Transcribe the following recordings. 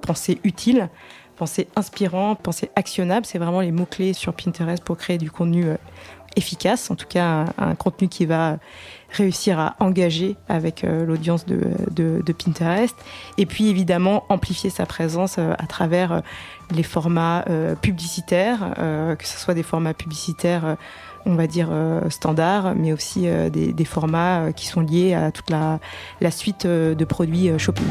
penser utile, penser inspirant, penser actionnable. C'est vraiment les mots-clés sur Pinterest pour créer du contenu efficace, en tout cas un contenu qui va réussir à engager avec l'audience de Pinterest. Et puis évidemment amplifier sa présence à travers les formats publicitaires, que ce soit des formats publicitaires on va dire standards, mais aussi des formats qui sont liés à toute la suite de produits shopping.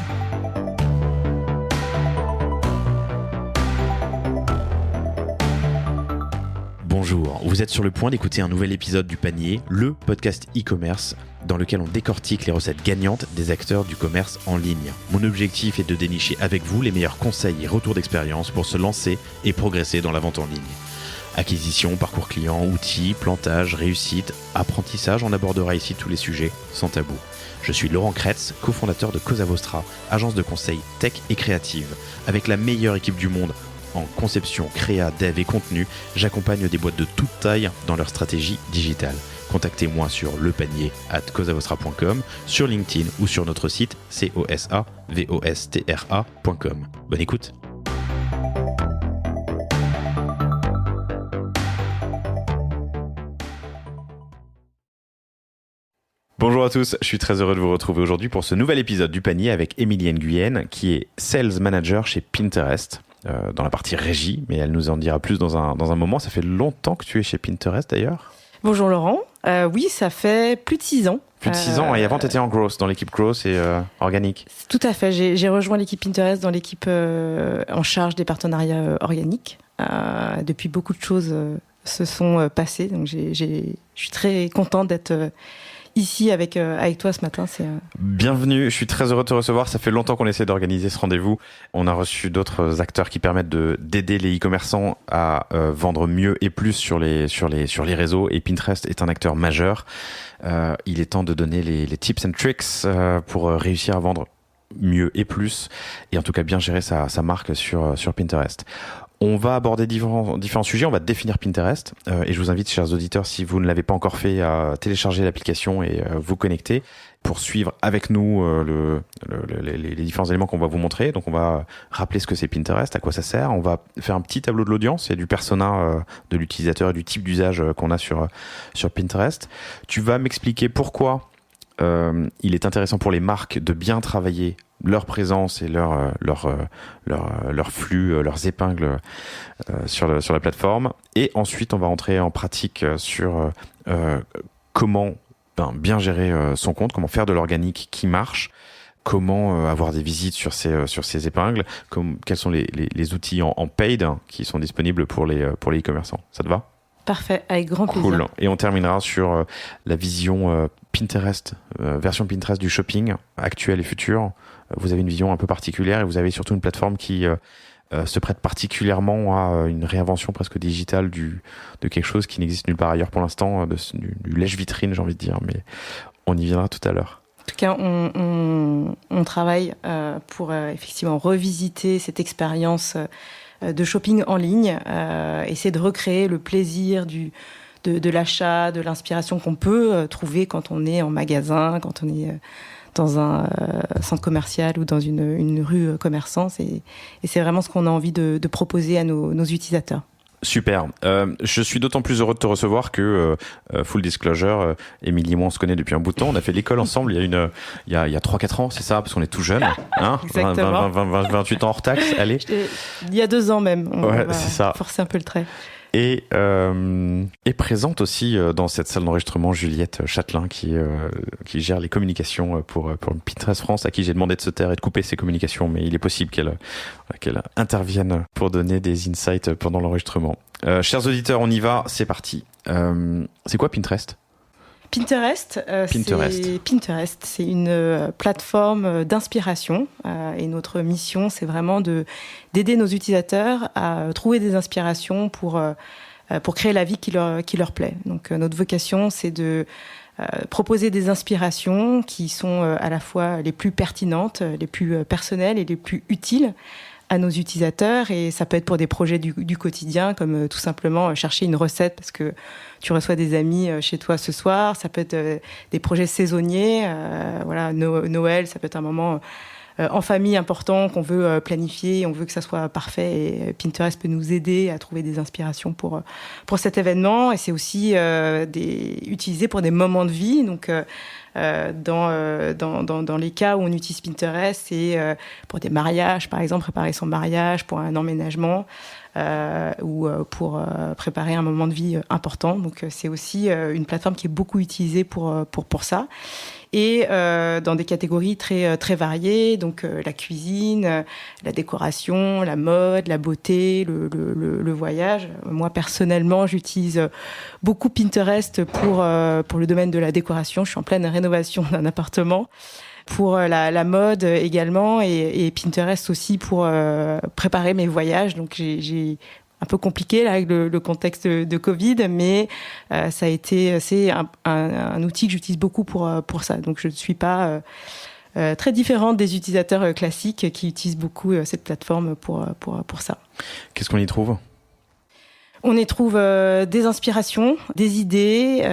Bonjour, vous êtes sur le point d'écouter un nouvel épisode du Panier, le podcast e-commerce dans lequel on décortique les recettes gagnantes des acteurs du commerce en ligne. Mon objectif est de dénicher avec vous les meilleurs conseils et retours d'expérience pour se lancer et progresser dans la vente en ligne. Acquisition, parcours client, outils, plantage, réussite, apprentissage, on abordera ici tous les sujets sans tabou. Je suis Laurent Kretz, cofondateur de Cosa Vostra, agence de conseil tech et créative. Avec la meilleure équipe du monde en conception, créa, dev et contenu, j'accompagne des boîtes de toute taille dans leur stratégie digitale. Contactez-moi sur lepanier@cosavostra.com, sur LinkedIn ou sur notre site cosavostra.com. Bonne écoute. Bonjour à tous, je suis très heureux de vous retrouver aujourd'hui pour ce nouvel épisode du Panier avec Émilie Nguyen, qui est Sales Manager chez Pinterest, dans la partie régie, mais elle nous en dira plus dans un moment. Ça fait longtemps que tu es chez Pinterest d'ailleurs. Bonjour Laurent, oui ça fait plus de 6 ans. Plus de 6 ans, et avant tu étais en growth, dans l'équipe growth et organique. Tout à fait, j'ai rejoint l'équipe Pinterest dans l'équipe en charge des partenariats organiques. Depuis beaucoup de choses se sont passées, donc je suis très contente d'être ici avec toi ce matin. Bienvenue, je suis très heureux de te recevoir. Ça fait longtemps qu'on essaie d'organiser ce rendez-vous. On a reçu d'autres acteurs qui permettent d'aider les e-commerçants à vendre mieux et plus sur les réseaux. Et Pinterest est un acteur majeur. Il est temps de donner les tips and tricks pour réussir à vendre mieux et plus. Et en tout cas bien gérer sa marque sur Pinterest. On va aborder différents sujets, on va définir Pinterest et je vous invite, chers auditeurs, si vous ne l'avez pas encore fait, à télécharger l'application et vous connecter pour suivre avec nous les différents éléments qu'on va vous montrer. Donc on va rappeler ce que c'est Pinterest, à quoi ça sert, on va faire un petit tableau de l'audience et du persona de l'utilisateur et du type d'usage qu'on a sur Pinterest. Tu vas m'expliquer pourquoi il est intéressant pour les marques de bien travailler leur présence et leur flux, leurs épingles sur la plateforme. Et ensuite, on va entrer en pratique sur comment bien gérer son compte, comment faire de l'organique qui marche, comment avoir des visites sur ces épingles, quels sont les outils en paid qui sont disponibles pour les e-commerçants. Ça te va ? Parfait, avec grand plaisir. Cool. Et on terminera sur la vision Pinterest, version Pinterest du shopping actuel et futur. Vous avez une vision un peu particulière et vous avez surtout une plateforme qui se prête particulièrement à une réinvention presque digitale de quelque chose qui n'existe nulle part ailleurs pour l'instant, du lèche-vitrine, j'ai envie de dire, mais on y viendra tout à l'heure. En tout cas, on travaille pour effectivement revisiter cette expérience de shopping en ligne, essayer de recréer le plaisir de l'achat, de l'inspiration qu'on peut trouver quand on est en magasin, quand on est dans un centre commercial ou dans une rue commerçante. Et c'est vraiment ce qu'on a envie de proposer à nos utilisateurs. Super. Je suis d'autant plus heureux de te recevoir que, full disclosure, Émilie et moi on se connaît depuis un bout de temps. On a fait l'école ensemble il y a 3-4 ans, c'est ça, parce qu'on est tout jeunes. Hein, 28 ans hors taxe, allez. Il y a 2 ans même. On va c'est ça. Forcer un peu le trait. Et présente aussi dans cette salle d'enregistrement Juliette Châtelain qui gère les communications pour Pinterest France, à qui j'ai demandé de se taire et de couper ses communications, mais il est possible qu'elle intervienne pour donner des insights pendant l'enregistrement. Chers auditeurs, on y va, c'est parti. C'est quoi Pinterest ? Pinterest, c'est une plateforme d'inspiration et notre mission, c'est vraiment d'aider nos utilisateurs à trouver des inspirations pour créer la vie qui leur plaît. Donc notre vocation, c'est de proposer des inspirations qui sont à la fois les plus pertinentes, les plus personnelles et les plus utiles à nos utilisateurs, et ça peut être pour des projets du quotidien, comme tout simplement chercher une recette parce que tu reçois des amis chez toi ce soir. Ça peut être des projets saisonniers, Noël, ça peut être un moment en famille important qu'on veut planifier, on veut que ça soit parfait, et Pinterest peut nous aider à trouver des inspirations pour cet événement. Et c'est aussi utilisé pour des moments de vie. Donc dans les cas où on utilise Pinterest, c'est pour des mariages, par exemple, préparer son mariage, pour un emménagement, ou pour préparer un moment de vie important. Donc c'est aussi une plateforme qui est beaucoup utilisée pour ça. Et dans des catégories très variées, donc la cuisine, la décoration, la mode, la beauté, le voyage. Moi personnellement, j'utilise beaucoup Pinterest pour le domaine de la décoration. Je suis en pleine rénovation d'un appartement. Pour la mode également, et Pinterest aussi pour préparer mes voyages. Donc j'ai un peu compliqué là avec le contexte de Covid, mais c'est un outil que j'utilise beaucoup pour ça. Donc je ne suis pas très différente des utilisateurs classiques qui utilisent beaucoup cette plateforme pour ça. Qu'est-ce qu'on y trouve ? On y trouve des inspirations, des idées,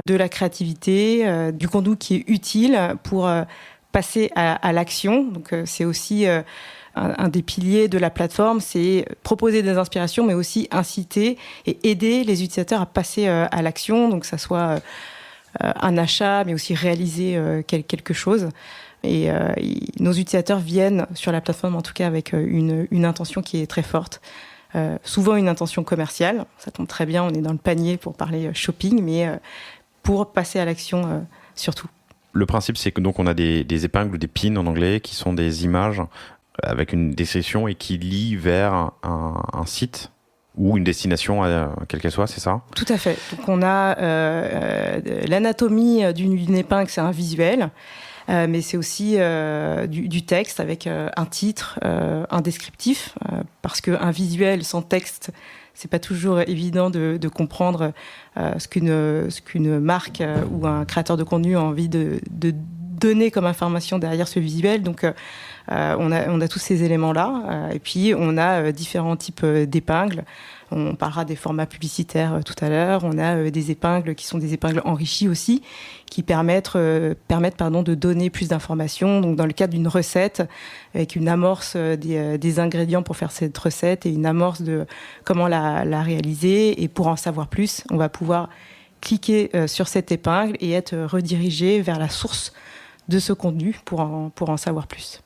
de la créativité, du contenu qui est utile pour passer à l'action. Donc c'est aussi un des piliers de la plateforme, c'est proposer des inspirations, mais aussi inciter et aider les utilisateurs à passer à l'action. Donc ça soit un achat, mais aussi réaliser quelque chose. Et nos utilisateurs viennent sur la plateforme, en tout cas avec une intention qui est très forte. Souvent une intention commerciale, ça tombe très bien, on est dans le panier pour parler shopping, mais pour passer à l'action surtout. Le principe, c'est que donc on a des épingles ou des pins en anglais qui sont des images avec une description et qui lient vers un site ou une destination, quelle qu'elle soit, c'est ça ? Tout à fait. Donc on a l'anatomie d'une épingle, c'est un visuel, mais c'est aussi du texte avec un titre, un descriptif, parce qu'un visuel sans texte, c'est pas toujours évident de comprendre ce qu'une marque ou un créateur de contenu a envie de donner comme information derrière ce visuel. Donc on a tous ces éléments-là. Et puis on a différents types d'épingles. On parlera des formats publicitaires tout à l'heure. On a des épingles qui sont des épingles enrichies aussi, qui permettent de donner plus d'informations. Donc dans le cadre d'une recette, avec une amorce des ingrédients pour faire cette recette et une amorce de comment la réaliser. Et pour en savoir plus, on va pouvoir cliquer sur cette épingle et être redirigé vers la source de ce contenu pour en savoir plus.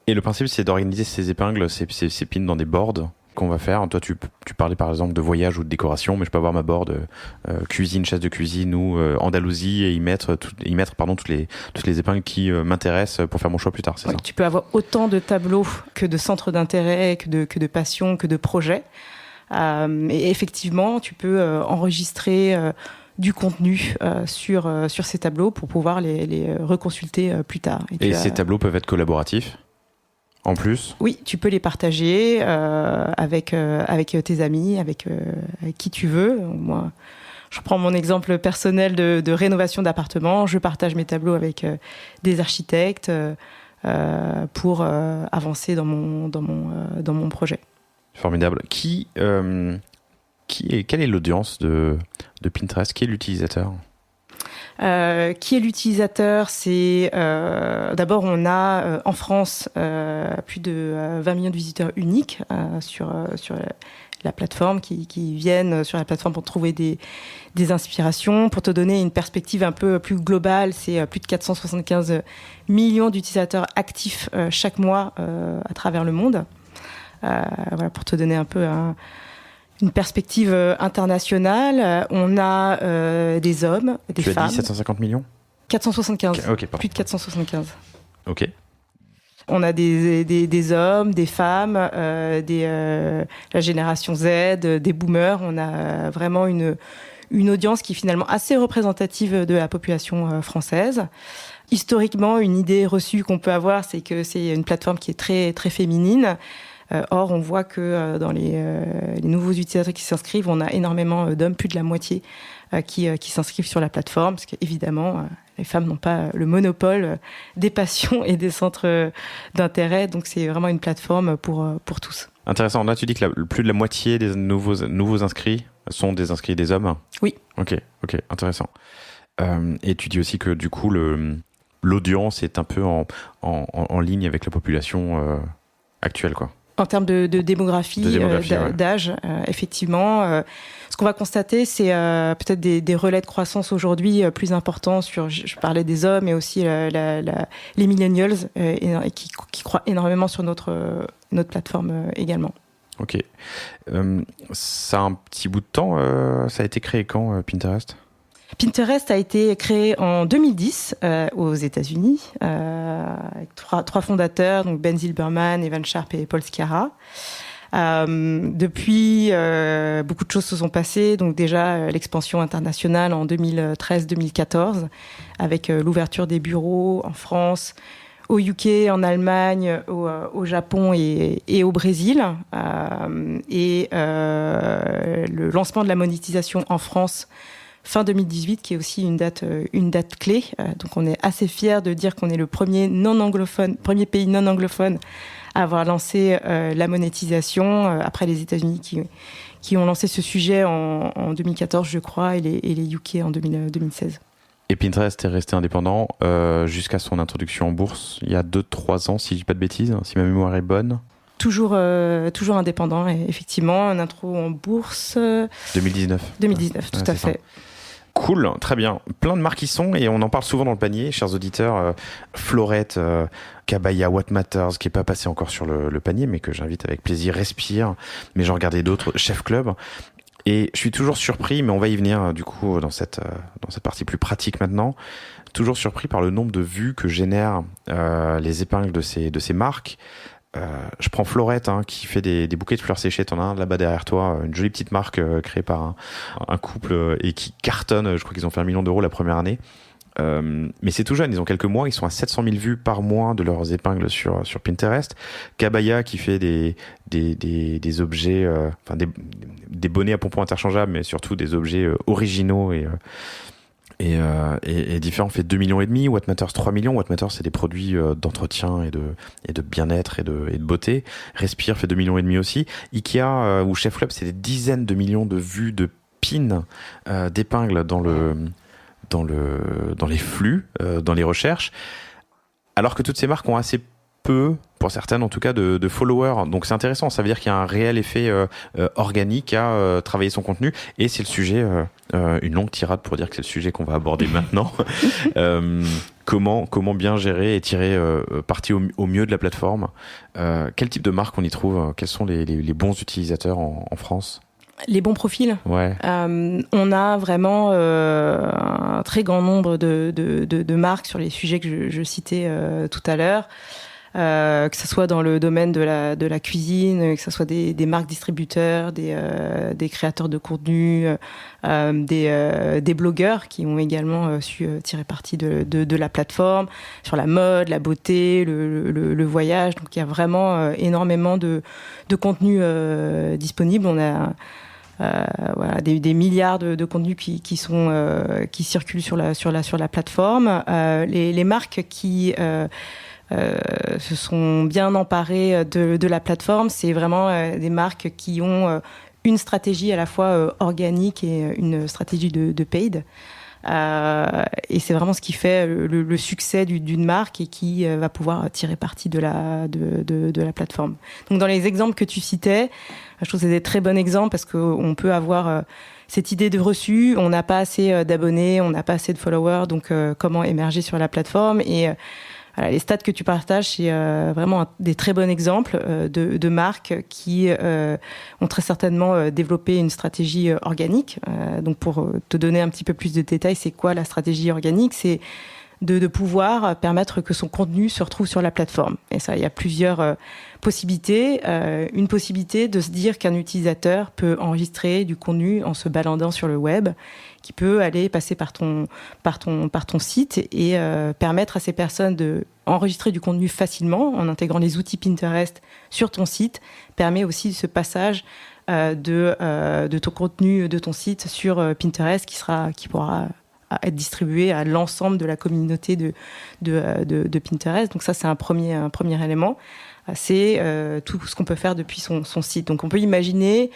Et le principe, c'est d'organiser ces épingles, ces pins dans des boards qu'on va faire. Toi, tu parlais par exemple de voyage ou de décoration, mais je peux avoir ma board cuisine, chaise de cuisine ou Andalousie et y mettre toutes les épingles qui m'intéressent pour faire mon choix plus tard, c'est ça ? Tu peux avoir autant de tableaux que de centres d'intérêt, que de passion, que de projets. Et effectivement, tu peux enregistrer du contenu sur ces tableaux pour pouvoir les reconsulter plus tard. Et ces tableaux peuvent être collaboratifs ? En plus ? Oui, tu peux les partager avec tes amis, avec qui tu veux. Moi, je prends mon exemple personnel de rénovation d'appartement. Je partage mes tableaux avec des architectes pour avancer dans mon projet. Formidable. Quelle est l'audience de Pinterest ? Qui est l'utilisateur ? Qui est l'utilisateur ? C'est d'abord on a en France plus de 20 millions de visiteurs uniques sur la plateforme qui viennent sur la plateforme pour trouver des inspirations. Pour te donner une perspective un peu plus globale, c'est plus de 475 millions d'utilisateurs actifs chaque mois à travers le monde. Voilà, pour te donner un peu une perspective internationale. On a des hommes, des femmes. Tu as dit 750 millions ? 475. Okay, plus de 475. Ok. On a des hommes, des femmes, la génération Z, des boomers. On a vraiment une audience qui est finalement assez représentative de la population française. Historiquement, une idée reçue qu'on peut avoir, c'est que c'est une plateforme qui est très, très féminine. Or, on voit que dans les nouveaux utilisateurs qui s'inscrivent, on a énormément d'hommes, plus de la moitié, qui s'inscrivent sur la plateforme, parce qu'évidemment, les femmes n'ont pas le monopole des passions et des centres d'intérêt, donc c'est vraiment une plateforme pour tous. Intéressant. Là, tu dis que plus de la moitié des nouveaux inscrits sont des inscrits des hommes ? Oui. Ok, intéressant. Et tu dis aussi que du coup, le l'audience est un peu en ligne avec la population actuelle, quoi. En termes de démographie, d'âge, effectivement. Ce qu'on va constater, c'est peut-être des relais de croissance aujourd'hui plus importants sur, je parlais des hommes, mais aussi les millennials qui croient énormément sur notre plateforme également. Ok. Ça a un petit bout de temps. Ça a été créé quand, Pinterest ? Pinterest a été créé en 2010 aux États-Unis avec trois fondateurs, donc Ben Zilberman, Evan Sharp et Paul Sciarra. Depuis, beaucoup de choses se sont passées. Donc déjà, l'expansion internationale en 2013-2014 avec l'ouverture des bureaux en France, au UK, en Allemagne, au Japon et au Brésil. Et le lancement de la monétisation en France fin 2018, qui est aussi une date clé. Donc on est assez fiers de dire qu'on est le premier pays non anglophone à avoir lancé la monétisation, après les États-Unis qui ont lancé ce sujet en 2014, je crois, et les UK en 2016. Et Pinterest est resté indépendant jusqu'à son introduction en bourse il y a 2-3 ans, si je dis pas de bêtises, si ma mémoire est bonne. Toujours indépendant, et effectivement, un intro en bourse. 2019. 2019, tout à fait. Ça. Cool, très bien. Plein de marques qui sont, et on en parle souvent dans le panier, chers auditeurs. Florette, Kabaya, What Matters, qui n'est pas passé encore sur le panier, mais que j'invite avec plaisir. Respire, mais j'en regardais d'autres. Chef Club. Et je suis toujours surpris, mais on va y venir du coup dans cette partie plus pratique maintenant. Toujours surpris par le nombre de vues que génèrent les épingles de ces marques. Je prends Florette, qui fait des bouquets de fleurs séchées. T'en as un là-bas derrière toi, une jolie petite marque créée par un couple et qui cartonne. Je crois qu'ils ont fait 1 million d'euros la première année. Mais c'est tout jeune, ils ont quelques mois, ils sont à 700 000 vues par mois de leurs épingles sur Pinterest. Kabaya qui fait des objets, des bonnets à pompons interchangeables, mais surtout des objets originaux et différents, fait 2,5 millions. What Matters 3 millions. What Matters, c'est des produits d'entretien et de bien-être et de beauté. Respire fait 2,5 millions aussi. Ikea ou Chef Club, c'est des dizaines de millions de vues de pins d'épingles dans les flux, dans les recherches. Alors que toutes ces marques ont assez peu, pour certaines en tout cas, de followers. Donc c'est intéressant, ça veut dire qu'il y a un réel effet organique à travailler son contenu. Et c'est le sujet, une longue tirade pour dire que c'est le sujet qu'on va aborder maintenant. Comment bien gérer et tirer parti au mieux de la plateforme. Quel type de marque on y trouve ? Quels sont les bons utilisateurs en France ? Les bons profils. Ouais. On a vraiment un très grand nombre de marques sur les sujets que je citais tout à l'heure. Que ce soit dans le domaine de la cuisine, que ce soit des marques distributeurs, des créateurs de contenu, des blogueurs qui ont également su tirer parti de la plateforme, sur la mode, la beauté, le voyage. Donc il y a vraiment énormément de contenu disponible. On a des milliards de contenus qui circulent sur la plateforme. Les marques qui se sont bien emparées de la plateforme, c'est vraiment des marques qui ont une stratégie à la fois organique et une stratégie de paid. Et c'est vraiment ce qui fait le succès d'une marque et qui va pouvoir tirer parti de la plateforme. Donc dans les exemples que tu citais, je trouve que c'est des très bons exemples parce qu'on peut avoir cette idée de reçu, on n'a pas assez d'abonnés, on n'a pas assez de followers, donc comment émerger sur la plateforme. Et voilà, les stats que tu partages, c'est vraiment des très bons exemples de marques qui ont très certainement développé une stratégie organique. Donc pour te donner un petit peu plus de détails, c'est quoi la stratégie organique ? C'est de pouvoir permettre que son contenu se retrouve sur la plateforme. Et ça, il y a plusieurs possibilités. Une possibilité de se dire qu'un utilisateur peut enregistrer du contenu en se baladant sur le web, qui peut aller passer par ton site et permettre à ces personnes de enregistrer du contenu facilement en intégrant les outils Pinterest sur ton site, permet aussi ce passage de ton contenu de ton site sur Pinterest qui pourra être distribué à l'ensemble de la communauté de Pinterest. Donc ça, c'est un premier élément. C'est tout ce qu'on peut faire depuis son site. Donc on peut imaginer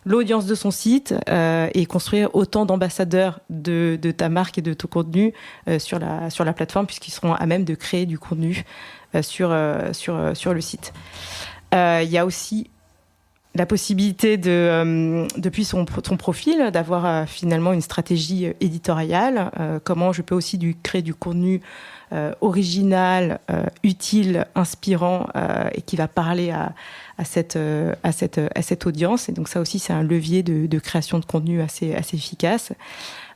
l'audience de son site et construire autant d'ambassadeurs de ta marque et de ton contenu sur la plateforme, puisqu'ils seront à même de créer du contenu sur le site. Il y a aussi la possibilité depuis son profil, d'avoir finalement une stratégie éditoriale. Comment je peux aussi créer du contenu original, utile, inspirant et qui va parler à cette audience. Et donc ça aussi, c'est un levier de création de contenu assez efficace.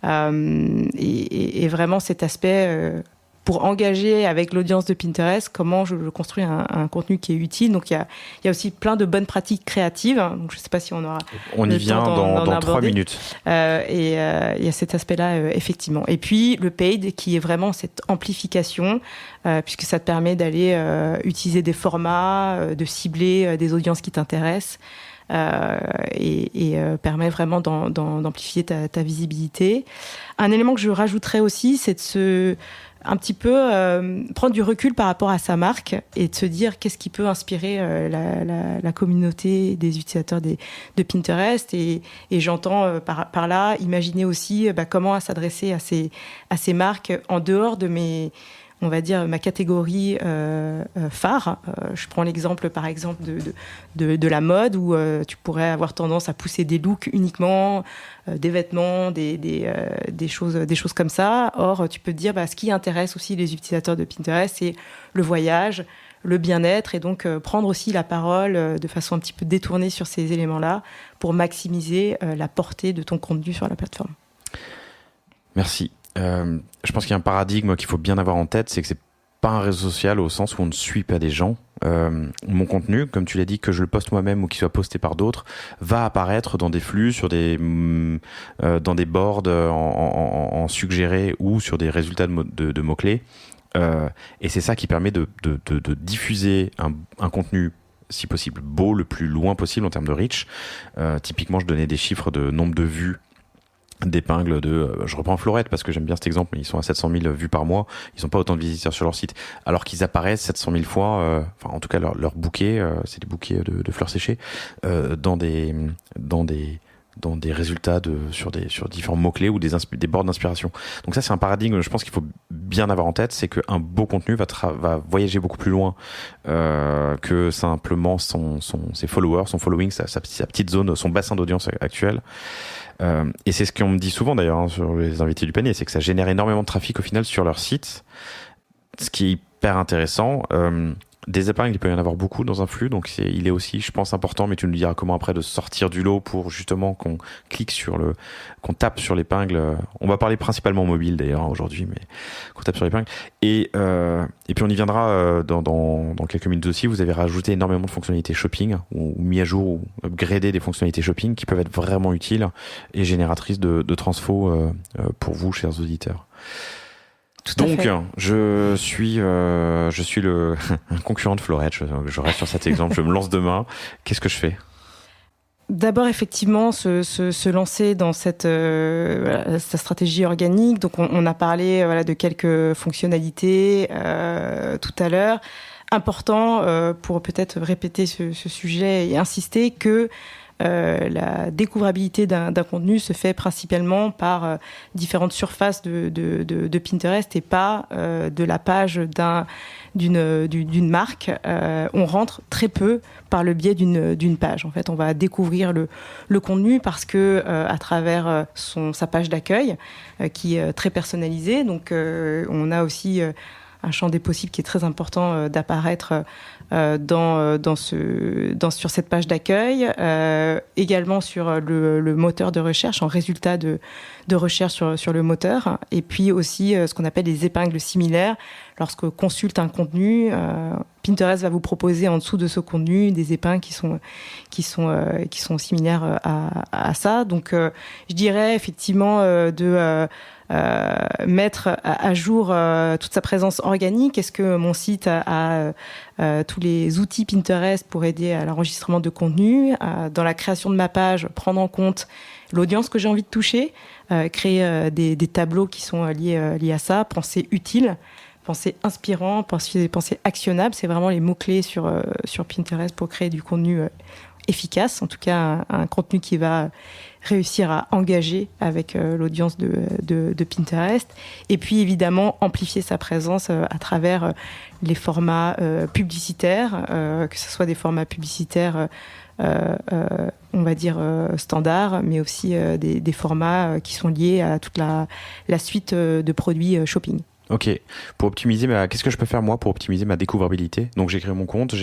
Et vraiment cet aspect... pour engager avec l'audience de Pinterest, comment je construis un contenu qui est utile. Donc, il y a aussi plein de bonnes pratiques créatives. Donc, je ne sais pas si on aura... On y vient dans 3 minutes. Et il y a cet aspect-là, effectivement. Et puis, le paid, qui est vraiment cette amplification, puisque ça te permet d'aller utiliser des formats, de cibler des audiences qui t'intéressent. Et permet vraiment d'amplifier ta visibilité. Un élément que je rajouterais aussi, c'est de un petit peu prendre du recul par rapport à sa marque et de se dire qu'est-ce qui peut inspirer la communauté des utilisateurs de Pinterest. Et j'entends par là imaginer aussi comment s'adresser à ces marques en dehors de on va dire, ma catégorie phare. Je prends l'exemple, par exemple, de la mode, où tu pourrais avoir tendance à pousser des looks uniquement, des vêtements, des choses comme ça. Or, tu peux te dire, ce qui intéresse aussi les utilisateurs de Pinterest, c'est le voyage, le bien-être, et donc prendre aussi la parole de façon un petit peu détournée sur ces éléments-là pour maximiser la portée de ton contenu sur la plateforme. Merci. Je pense qu'il y a un paradigme qu'il faut bien avoir en tête, c'est que c'est pas un réseau social au sens où on ne suit pas des gens. Mon contenu, comme tu l'as dit, que je le poste moi-même ou qu'il soit posté par d'autres, va apparaître dans des flux, dans des boards en suggéré ou sur des résultats de mots-clés. Et c'est ça qui permet de diffuser un contenu, si possible, beau, le plus loin possible en termes de reach. Typiquement, je donnais des chiffres de nombre de vues d'épingles je reprends Florette parce que j'aime bien cet exemple, mais ils sont à 700 000 vues par mois, ils n'ont pas autant de visiteurs sur leur site, alors qu'ils apparaissent 700 000 fois, en tout cas leur bouquet, c'est des bouquets de fleurs séchées, dans des résultats sur différents mots-clés ou des bords d'inspiration. Donc ça, c'est un paradigme, je pense qu'il faut bien avoir en tête, c'est qu'un beau contenu va voyager beaucoup plus loin que simplement ses followers, son following, sa petite zone, son bassin d'audience actuel. Et c'est ce qu'on me dit souvent d'ailleurs sur les invités du panier, c'est que ça génère énormément de trafic au final sur leur site, ce qui est hyper intéressant. Des épingles, il peut y en avoir beaucoup dans un flux, donc il est aussi, je pense, important, mais tu nous diras comment après de sortir du lot pour justement qu'on qu'on tape sur l'épingle. On va parler principalement mobile d'ailleurs aujourd'hui, mais qu'on tape sur l'épingle. Et puis on y viendra dans quelques minutes aussi. Vous avez rajouté énormément de fonctionnalités shopping ou mis à jour ou upgradé des fonctionnalités shopping qui peuvent être vraiment utiles et génératrices de transfo pour vous, chers auditeurs. Donc, je suis un concurrent de Florette. Je reste sur cet exemple. Je me lance demain. Qu'est-ce que je fais ? D'abord, effectivement, se lancer dans cette stratégie organique. Donc, on a parlé de quelques fonctionnalités tout à l'heure. Important pour peut-être répéter ce sujet et insister que la découvrabilité d'un contenu se fait principalement par différentes surfaces de Pinterest et pas de la page d'une marque. On rentre très peu par le biais d'une page. En fait, on va découvrir le contenu parce que à travers sa page d'accueil qui est très personnalisée. Donc, on a aussi un champ des possibles qui est très important d'apparaître sur cette page d'accueil, également sur le moteur de recherche, en résultat de recherche sur le moteur, et puis aussi ce qu'on appelle les épingles similaires. Lorsque consulte un contenu, Pinterest va vous proposer en dessous de ce contenu des épingles qui sont similaires à ça. Donc, je dirais effectivement de mettre à jour toute sa présence organique. Est-ce que mon site a tous les outils Pinterest pour aider à l'enregistrement de contenu, dans la création de ma page, prendre en compte l'audience que j'ai envie de toucher, créer des tableaux qui sont liés à ça, penser utile, penser inspirant, penser actionnable. C'est vraiment les mots-clés sur Pinterest pour créer du contenu efficace, en tout cas un contenu qui va réussir à engager avec l'audience de Pinterest. Et puis évidemment amplifier sa présence à travers les formats publicitaires, que ce soit des formats publicitaires on va dire standards, mais aussi des formats qui sont liés à toute la suite de produits shopping. Ok. Pour optimiser, qu'est-ce que je peux faire moi pour optimiser ma découvrabilité ? Donc j'ai créé mon compte,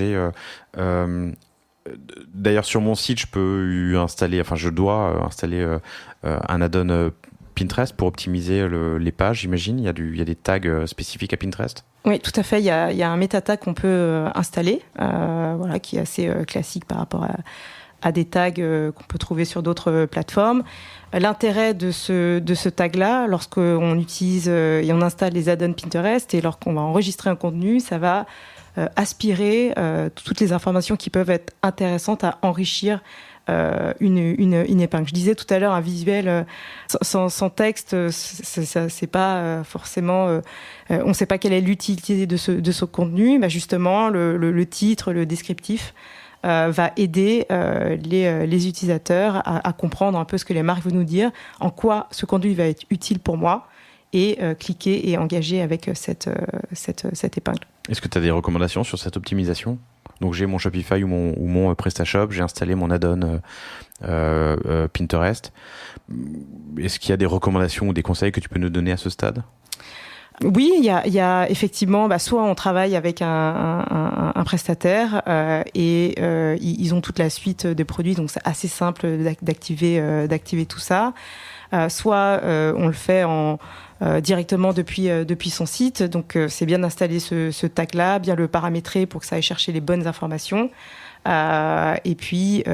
d'ailleurs sur mon site je dois installer un add-on Pinterest pour optimiser les pages, j'imagine. Il y a des tags spécifiques à Pinterest ? Oui, tout à fait. Il y a un méta-tag qu'on peut installer, qui est assez classique par rapport à des tags qu'on peut trouver sur d'autres plateformes. L'intérêt de ce tag-là, lorsqu'on utilise et on installe les add-ons Pinterest et lorsqu'on va enregistrer un contenu, ça va aspirer toutes les informations qui peuvent être intéressantes à enrichir une épingle. Je disais tout à l'heure, un visuel sans texte, c'est pas forcément... on ne sait pas quelle est l'utilité de ce contenu. Justement, le titre, le descriptif va aider les utilisateurs à comprendre un peu ce que les marques veulent nous dire, en quoi ce contenu va être utile pour moi, et cliquer et engager avec cette épingle. Est-ce que tu as des recommandations sur cette optimisation ? Donc j'ai mon Shopify ou mon PrestaShop, j'ai installé mon add-on Pinterest. Est-ce qu'il y a des recommandations ou des conseils que tu peux nous donner à ce stade ? Oui, il y a effectivement, soit on travaille avec un prestataire et ils ont toute la suite de produits, donc c'est assez simple d'activer tout ça. Soit on le fait directement depuis son site, donc c'est bien d'installer ce tag-là, bien le paramétrer pour que ça aille chercher les bonnes informations. Et puis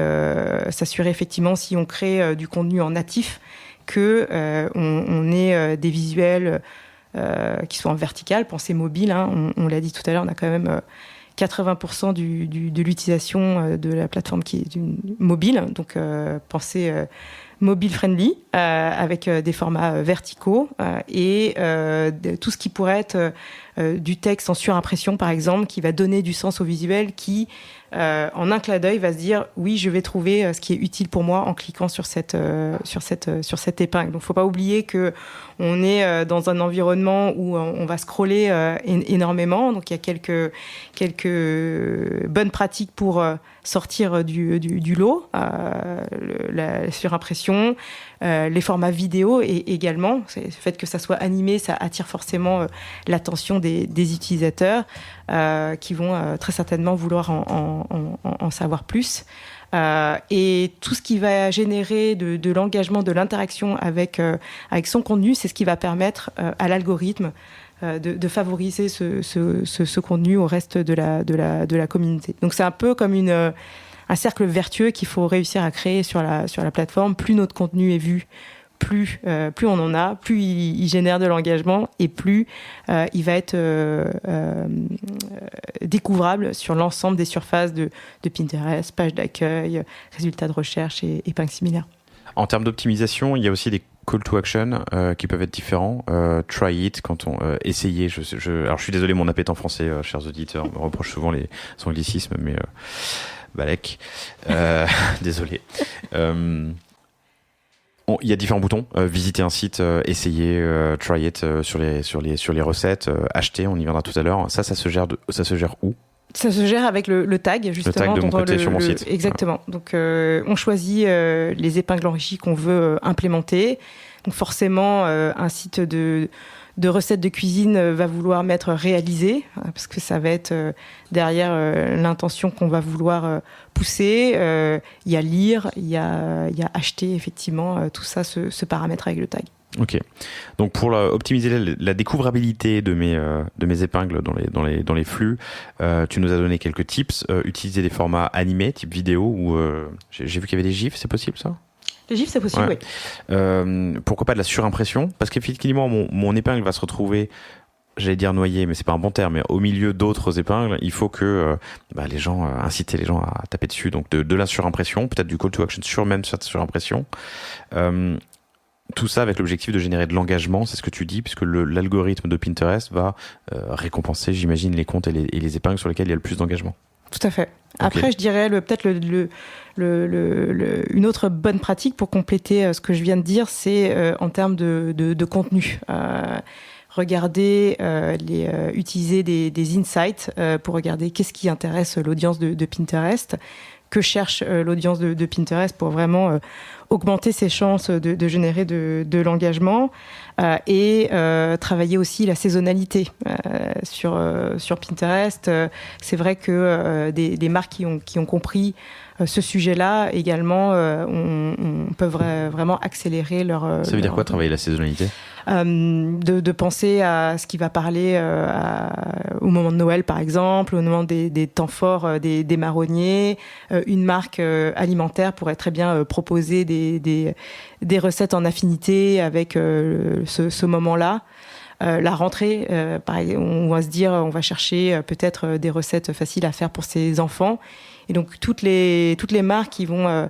s'assurer effectivement, si on crée du contenu en natif, que on ait des visuels qui soient en vertical, pensez mobile, on l'a dit tout à l'heure, on a quand même 80% de l'utilisation de la plateforme qui est mobile, donc pensez mobile friendly, avec des formats verticaux et tout ce qui pourrait être du texte en surimpression par exemple, qui va donner du sens au visuel, qui en un clin d'œil va se dire oui, je vais trouver ce qui est utile pour moi en cliquant sur cette épingle. Donc faut pas oublier que on est dans un environnement où on va scroller énormément, donc il y a quelques bonnes pratiques pour sortir du lot, la surimpression, les formats vidéo et également le fait que ça soit animé, ça attire forcément l'attention des utilisateurs qui vont très certainement vouloir en savoir plus. Et tout ce qui va générer de l'engagement, de l'interaction avec son contenu, c'est ce qui va permettre à l'algorithme de favoriser ce contenu au reste de la communauté. Donc c'est un peu comme un cercle vertueux qu'il faut réussir à créer sur la plateforme. Plus notre contenu est vu, plus on en a, plus il génère de l'engagement et plus il va être découvrable sur l'ensemble des surfaces de Pinterest, pages d'accueil, résultats de recherche et épingles similaires. En termes d'optimisation, il y a aussi des call to action qui peuvent être différents. Try it, quand on essayer. Alors je suis désolé, mon appétit en français, chers auditeurs, me reproche souvent son anglicisme, mais Balek. Désolé. Il y a différents boutons. Visiter un site, essayer, try it sur les recettes, acheter. On y viendra tout à l'heure. Ça se gère où ? Ça se gère avec le tag, justement. Le tag de mon côté sur mon site. Exactement. Donc, on choisit les épingles enrichies qu'on veut implémenter. Donc, forcément, un site de recettes de cuisine va vouloir mettre réalisé, parce que ça va être derrière l'intention qu'on va vouloir pousser. Il y a lire, il y a acheter, effectivement. Tout ça se paramètre avec le tag. Ok. Donc pour optimiser la découvrabilité de mes épingles dans les flux, tu nous as donné quelques tips. Utiliser des formats animés, type vidéo, ou j'ai vu qu'il y avait des GIFs, c'est possible ça ? Les GIFs, c'est possible, ouais. Oui. Pourquoi pas de la surimpression ? Parce qu'effectivement, mon épingle va se retrouver, j'allais dire noyée, mais c'est pas un bon terme, mais au milieu d'autres épingles. Il faut que inciter les gens à taper dessus. Donc de la surimpression, peut-être du call to action sur même cette surimpression. Tout ça avec l'objectif de générer de l'engagement, c'est ce que tu dis, puisque l'algorithme de Pinterest va récompenser, j'imagine, les comptes et les épingles sur lesquels il y a le plus d'engagement. Tout à fait. Après, je dirais peut-être une autre bonne pratique pour compléter ce que je viens de dire, c'est en termes de contenu. Utiliser des insights pour regarder qu'est-ce qui intéresse l'audience de Pinterest, que cherche l'audience de Pinterest pour vraiment augmenter ses chances de générer de l'engagement et travailler aussi la saisonnalité sur Pinterest. C'est vrai que des marques qui ont compris ce sujet-là également peuvent vraiment accélérer leur... Ça veut dire quoi, travailler la saisonnalité ? De penser à ce qui va parler au moment de Noël, par exemple, au moment des temps forts des marronniers. Une marque alimentaire pourrait très bien proposer des recettes en affinité avec ce moment-là. La rentrée, on va se dire, on va chercher peut-être des recettes faciles à faire pour ses enfants. Et donc, toutes les marques qui vont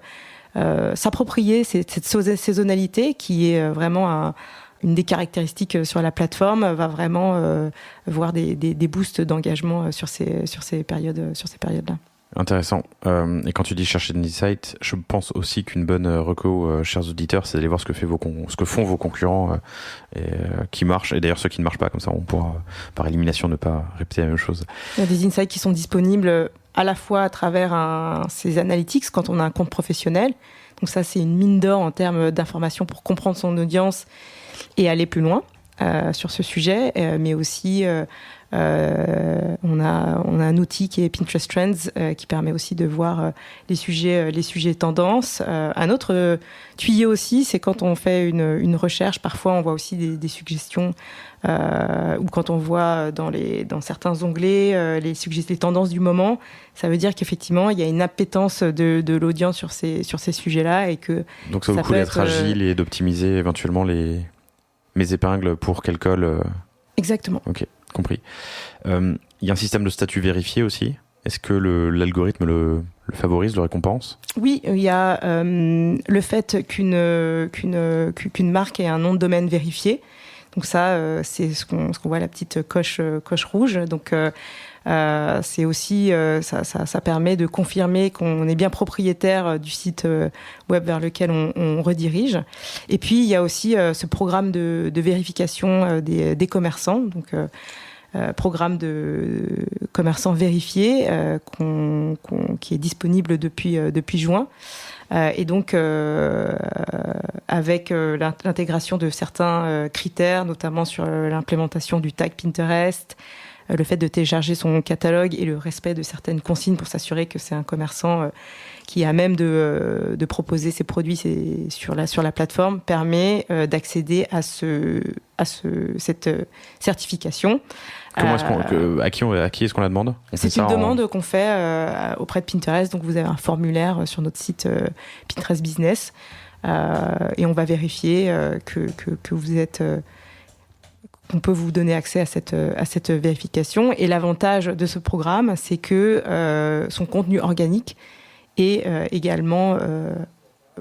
s'approprier cette saisonnalité qui est vraiment une des caractéristiques sur la plateforme, va vraiment voir des boosts d'engagement sur ces périodes-là. Intéressant. Et quand tu dis chercher des insights, je pense aussi qu'une bonne reco, chers auditeurs, c'est d'aller voir ce que font vos concurrents qui marchent. Et d'ailleurs, ceux qui ne marchent pas, comme ça, on pourra, par élimination, ne pas répéter la même chose. Il y a des insights qui sont disponibles à la fois à travers ces analytics quand on a un compte professionnel. Donc ça, c'est une mine d'or en termes d'informations pour comprendre son audience et aller plus loin sur ce sujet, mais aussi on a un outil qui est Pinterest Trends qui permet aussi de voir les sujets tendances. Un autre tuyau aussi, c'est quand on fait une recherche, parfois on voit aussi des suggestions ou quand on voit dans certains onglets les tendances du moment, ça veut dire qu'effectivement il y a une appétence de l'audience sur ces sujets-là et que donc ça vaut le coup d'être agile et d'optimiser éventuellement mes épingles pour qu'elles collent. Exactement. Ok, compris. Il y a un système de statut vérifié aussi. Est-ce que l'algorithme le favorise, le récompense ? Oui, il y a le fait qu'une marque ait un nom de domaine vérifié. Donc ça, c'est ce qu'on voit, la petite coche rouge. Donc c'est aussi ça permet de confirmer qu'on est bien propriétaire du site web vers lequel on redirige. Et puis il y a aussi ce programme de vérification des commerçants. Donc programme de commerçants vérifiés qui est disponible depuis juin. Et donc, avec l'intégration de certains critères, notamment sur l'implémentation du tag Pinterest, le fait de télécharger son catalogue et le respect de certaines consignes pour s'assurer que c'est un commerçant qui est à même de proposer ses produits sur la plateforme, permet d'accéder à cette certification. Comment à qui est-ce qu'on la demande ? C'est une demande qu'on fait auprès de Pinterest. Donc, vous avez un formulaire sur notre site Pinterest Business et on va vérifier que vous êtes... qu'on peut vous donner accès à cette vérification. Et l'avantage de ce programme, c'est que son contenu organique est également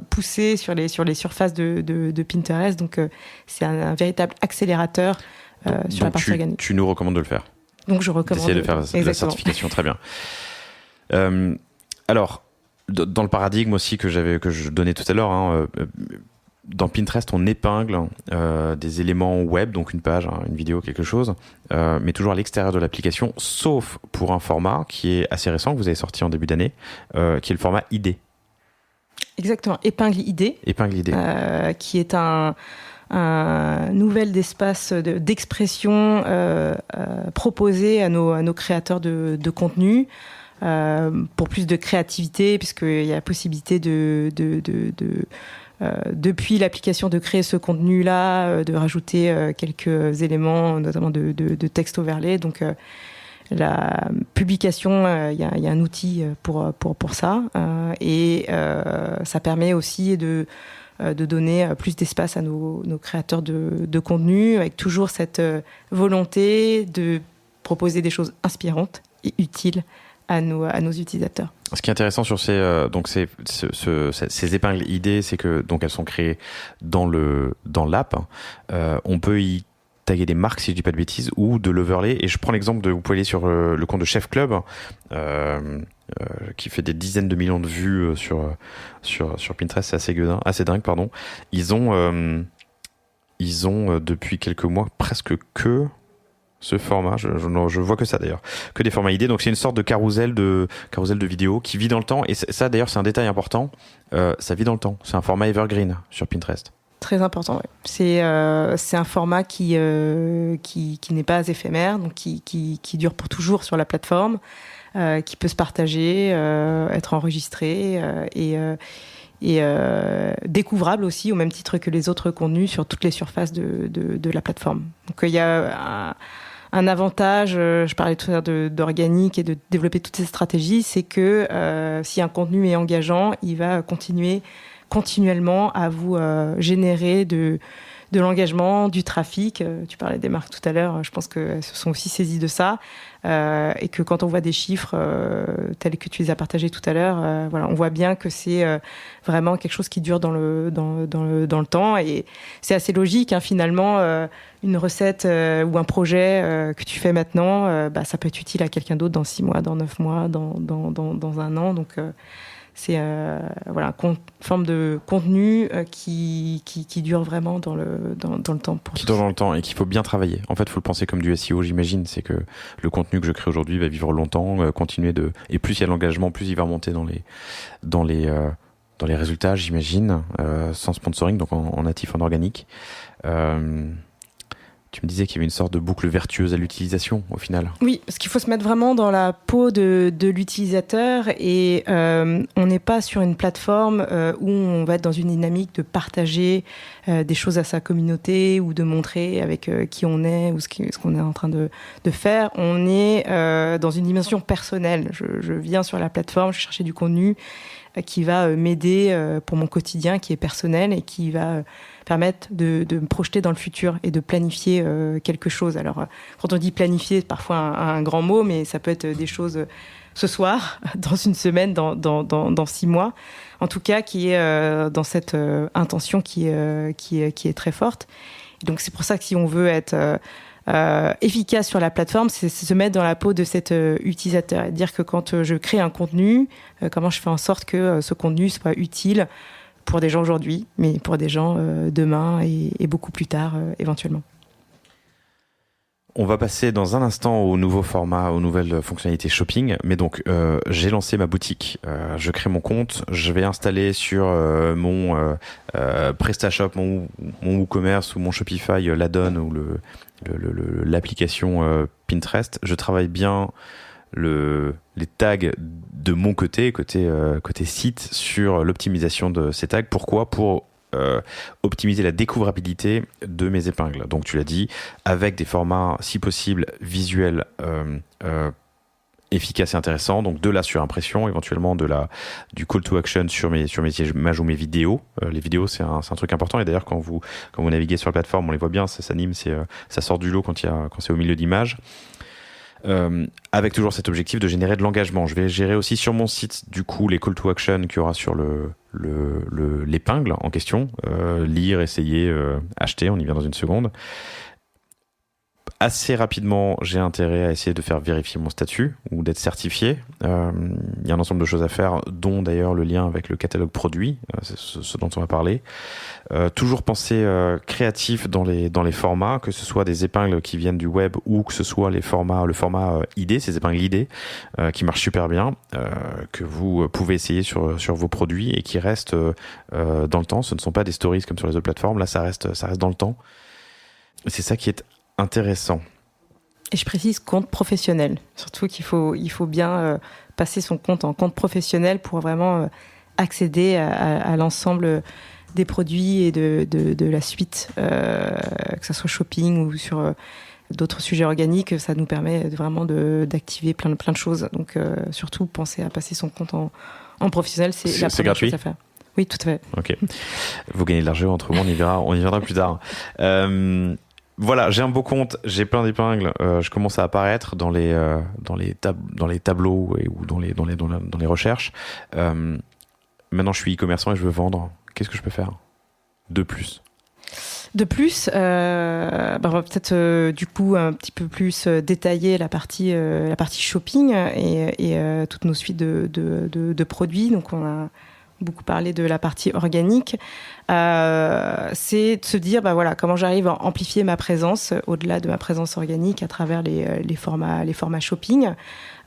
poussé sur les surfaces de Pinterest. Donc, c'est un véritable accélérateur sur la partie organique. Tu nous recommandes de le faire. Donc, je recommande d'essayer de faire la certification. Très bien. Alors, dans le paradigme aussi que je donnais tout à l'heure, dans Pinterest, on épingle des éléments web, donc une page, une vidéo, quelque chose, mais toujours à l'extérieur de l'application, sauf pour un format qui est assez récent, que vous avez sorti en début d'année, qui est le format ID. Exactement, épingle ID. Épingle ID. Qui est un nouvel espace d'expression proposé à nos créateurs de contenu pour plus de créativité, puisqu'il y a la possibilité depuis l'application de créer ce contenu-là, de rajouter quelques éléments, notamment de texte overlay. Donc, la publication, il y a un outil pour ça. Et ça permet aussi de donner plus d'espace à nos créateurs de contenu, avec toujours cette volonté de proposer des choses inspirantes et utiles à nos utilisateurs. Ce qui est intéressant sur ces épingles ID, c'est que donc elles sont créées dans l'app. On peut y taguer des marques, si je dis pas de bêtises, ou de l'overlay. Et je prends l'exemple vous pouvez aller sur le compte de Chef Club. qui fait des dizaines de millions de vues sur Pinterest. C'est assez dingue, pardon. Ils ont depuis quelques mois presque que ce format, je vois que ça d'ailleurs, que des formats idées. Donc c'est une sorte de carrousel de vidéos qui vit dans le temps. Et ça d'ailleurs, c'est un détail important. Ça vit dans le temps. C'est un format evergreen sur Pinterest. Très important, oui. C'est un format qui n'est pas éphémère, donc qui dure pour toujours sur la plateforme, qui peut se partager, être enregistré et découvrable aussi, au même titre que les autres contenus sur toutes les surfaces de la plateforme. Donc il y a un avantage, je parlais tout à l'heure d'organique et de développer toutes ces stratégies, c'est que si un contenu est engageant, il va continuellement à vous générer de l'engagement, du trafic. Tu parlais des marques tout à l'heure, je pense qu'elles se sont aussi saisies de ça. Et que quand on voit des chiffres tels que tu les as partagés tout à l'heure, voilà, on voit bien que c'est vraiment quelque chose qui dure dans le temps. Et c'est assez logique, hein, finalement, une recette ou un projet que tu fais maintenant, ça peut être utile à quelqu'un d'autre dans 6 mois, dans 9 mois, dans un an. Donc, c'est voilà, une forme de contenu qui dure vraiment dans le temps. Qui dure dans le temps et qu'il faut bien travailler. En fait, il faut le penser comme du SEO, j'imagine. C'est que le contenu que je crée aujourd'hui va vivre longtemps, continuer de... Et plus il y a de l'engagement, plus il va monter dans les résultats, j'imagine, sans sponsoring, donc en natif, en organique. Tu me disais qu'il y avait une sorte de boucle vertueuse à l'utilisation, au final. Oui, parce qu'il faut se mettre vraiment dans la peau de l'utilisateur et on n'est pas sur une plateforme où on va être dans une dynamique de partager des choses à sa communauté ou de montrer avec qui on est ou ce qu'on est en train de faire. On est dans une dimension personnelle. Je viens sur la plateforme, je cherche du contenu qui va m'aider pour mon quotidien, qui est personnel et qui va permettre de me projeter dans le futur et de planifier quelque chose. Alors, quand on dit planifier, c'est parfois un grand mot, mais ça peut être des choses ce soir, dans une semaine, dans 6 mois. En tout cas, qui est dans cette intention qui est très forte. Et donc, c'est pour ça que si on veut être efficace sur la plateforme, c'est se mettre dans la peau de cet utilisateur et dire que quand je crée un contenu, comment je fais en sorte que ce contenu soit utile pour des gens aujourd'hui, mais pour des gens demain et beaucoup plus tard éventuellement. On va passer dans un instant au nouveau format, aux nouvelles fonctionnalités shopping. Mais donc, j'ai lancé ma boutique. Je crée mon compte. Je vais installer sur mon PrestaShop, mon WooCommerce ou mon Shopify l'add-on ou l'application Pinterest. Je travaille bien les tags de mon côté site sur l'optimisation de ces tags. Pourquoi ? Pour optimiser la découvrabilité de mes épingles. Donc tu l'as dit, avec des formats si possible visuels efficaces et intéressants, donc de la surimpression, éventuellement du call to action sur mes images ou mes vidéos. Les vidéos, c'est un truc important, et d'ailleurs quand vous naviguez sur la plateforme, on les voit bien, ça s'anime, ça sort du lot quand c'est au milieu d'images. Avec toujours cet objectif de générer de l'engagement. Je vais gérer aussi sur mon site du coup les call to action qu'il y aura sur l'épingle en question, lire, essayer, acheter, on y vient dans une seconde. Assez rapidement, j'ai intérêt à essayer de faire vérifier mon statut ou d'être certifié. Il y a un ensemble de choses à faire, dont d'ailleurs le lien avec le catalogue produit, c'est ce dont on va parler. Toujours penser créatif dans les formats, que ce soit des épingles qui viennent du web ou que ce soit le format ID, ces épingles ID qui marchent super bien, que vous pouvez essayer sur vos produits et qui restent dans le temps. Ce ne sont pas des stories comme sur les autres plateformes, là ça reste dans le temps. C'est ça qui est intéressant. Et je précise compte professionnel. Surtout qu'il faut bien passer son compte en compte professionnel pour vraiment accéder à l'ensemble des produits et de la suite, que ce soit shopping ou sur d'autres sujets organiques. Ça nous permet vraiment d'activer plein de choses. Donc surtout, penser à passer son compte en professionnel, c'est la première gratuit chose à faire. Oui, tout à fait. Ok. Vous gagnez de l'argent entre vous, on y viendra plus tard. Voilà, j'ai un beau compte, j'ai plein d'épingles, je commence à apparaître dans les tableaux ou dans les recherches. Maintenant, je suis e-commerçant et je veux vendre. Qu'est-ce que je peux faire de plus ? De plus, on va peut-être du coup un petit peu plus détailler la partie shopping et toutes nos suites de produits. Donc on a beaucoup parlé de la partie organique. C'est de se dire comment j'arrive à amplifier ma présence au-delà de ma présence organique à travers les formats shopping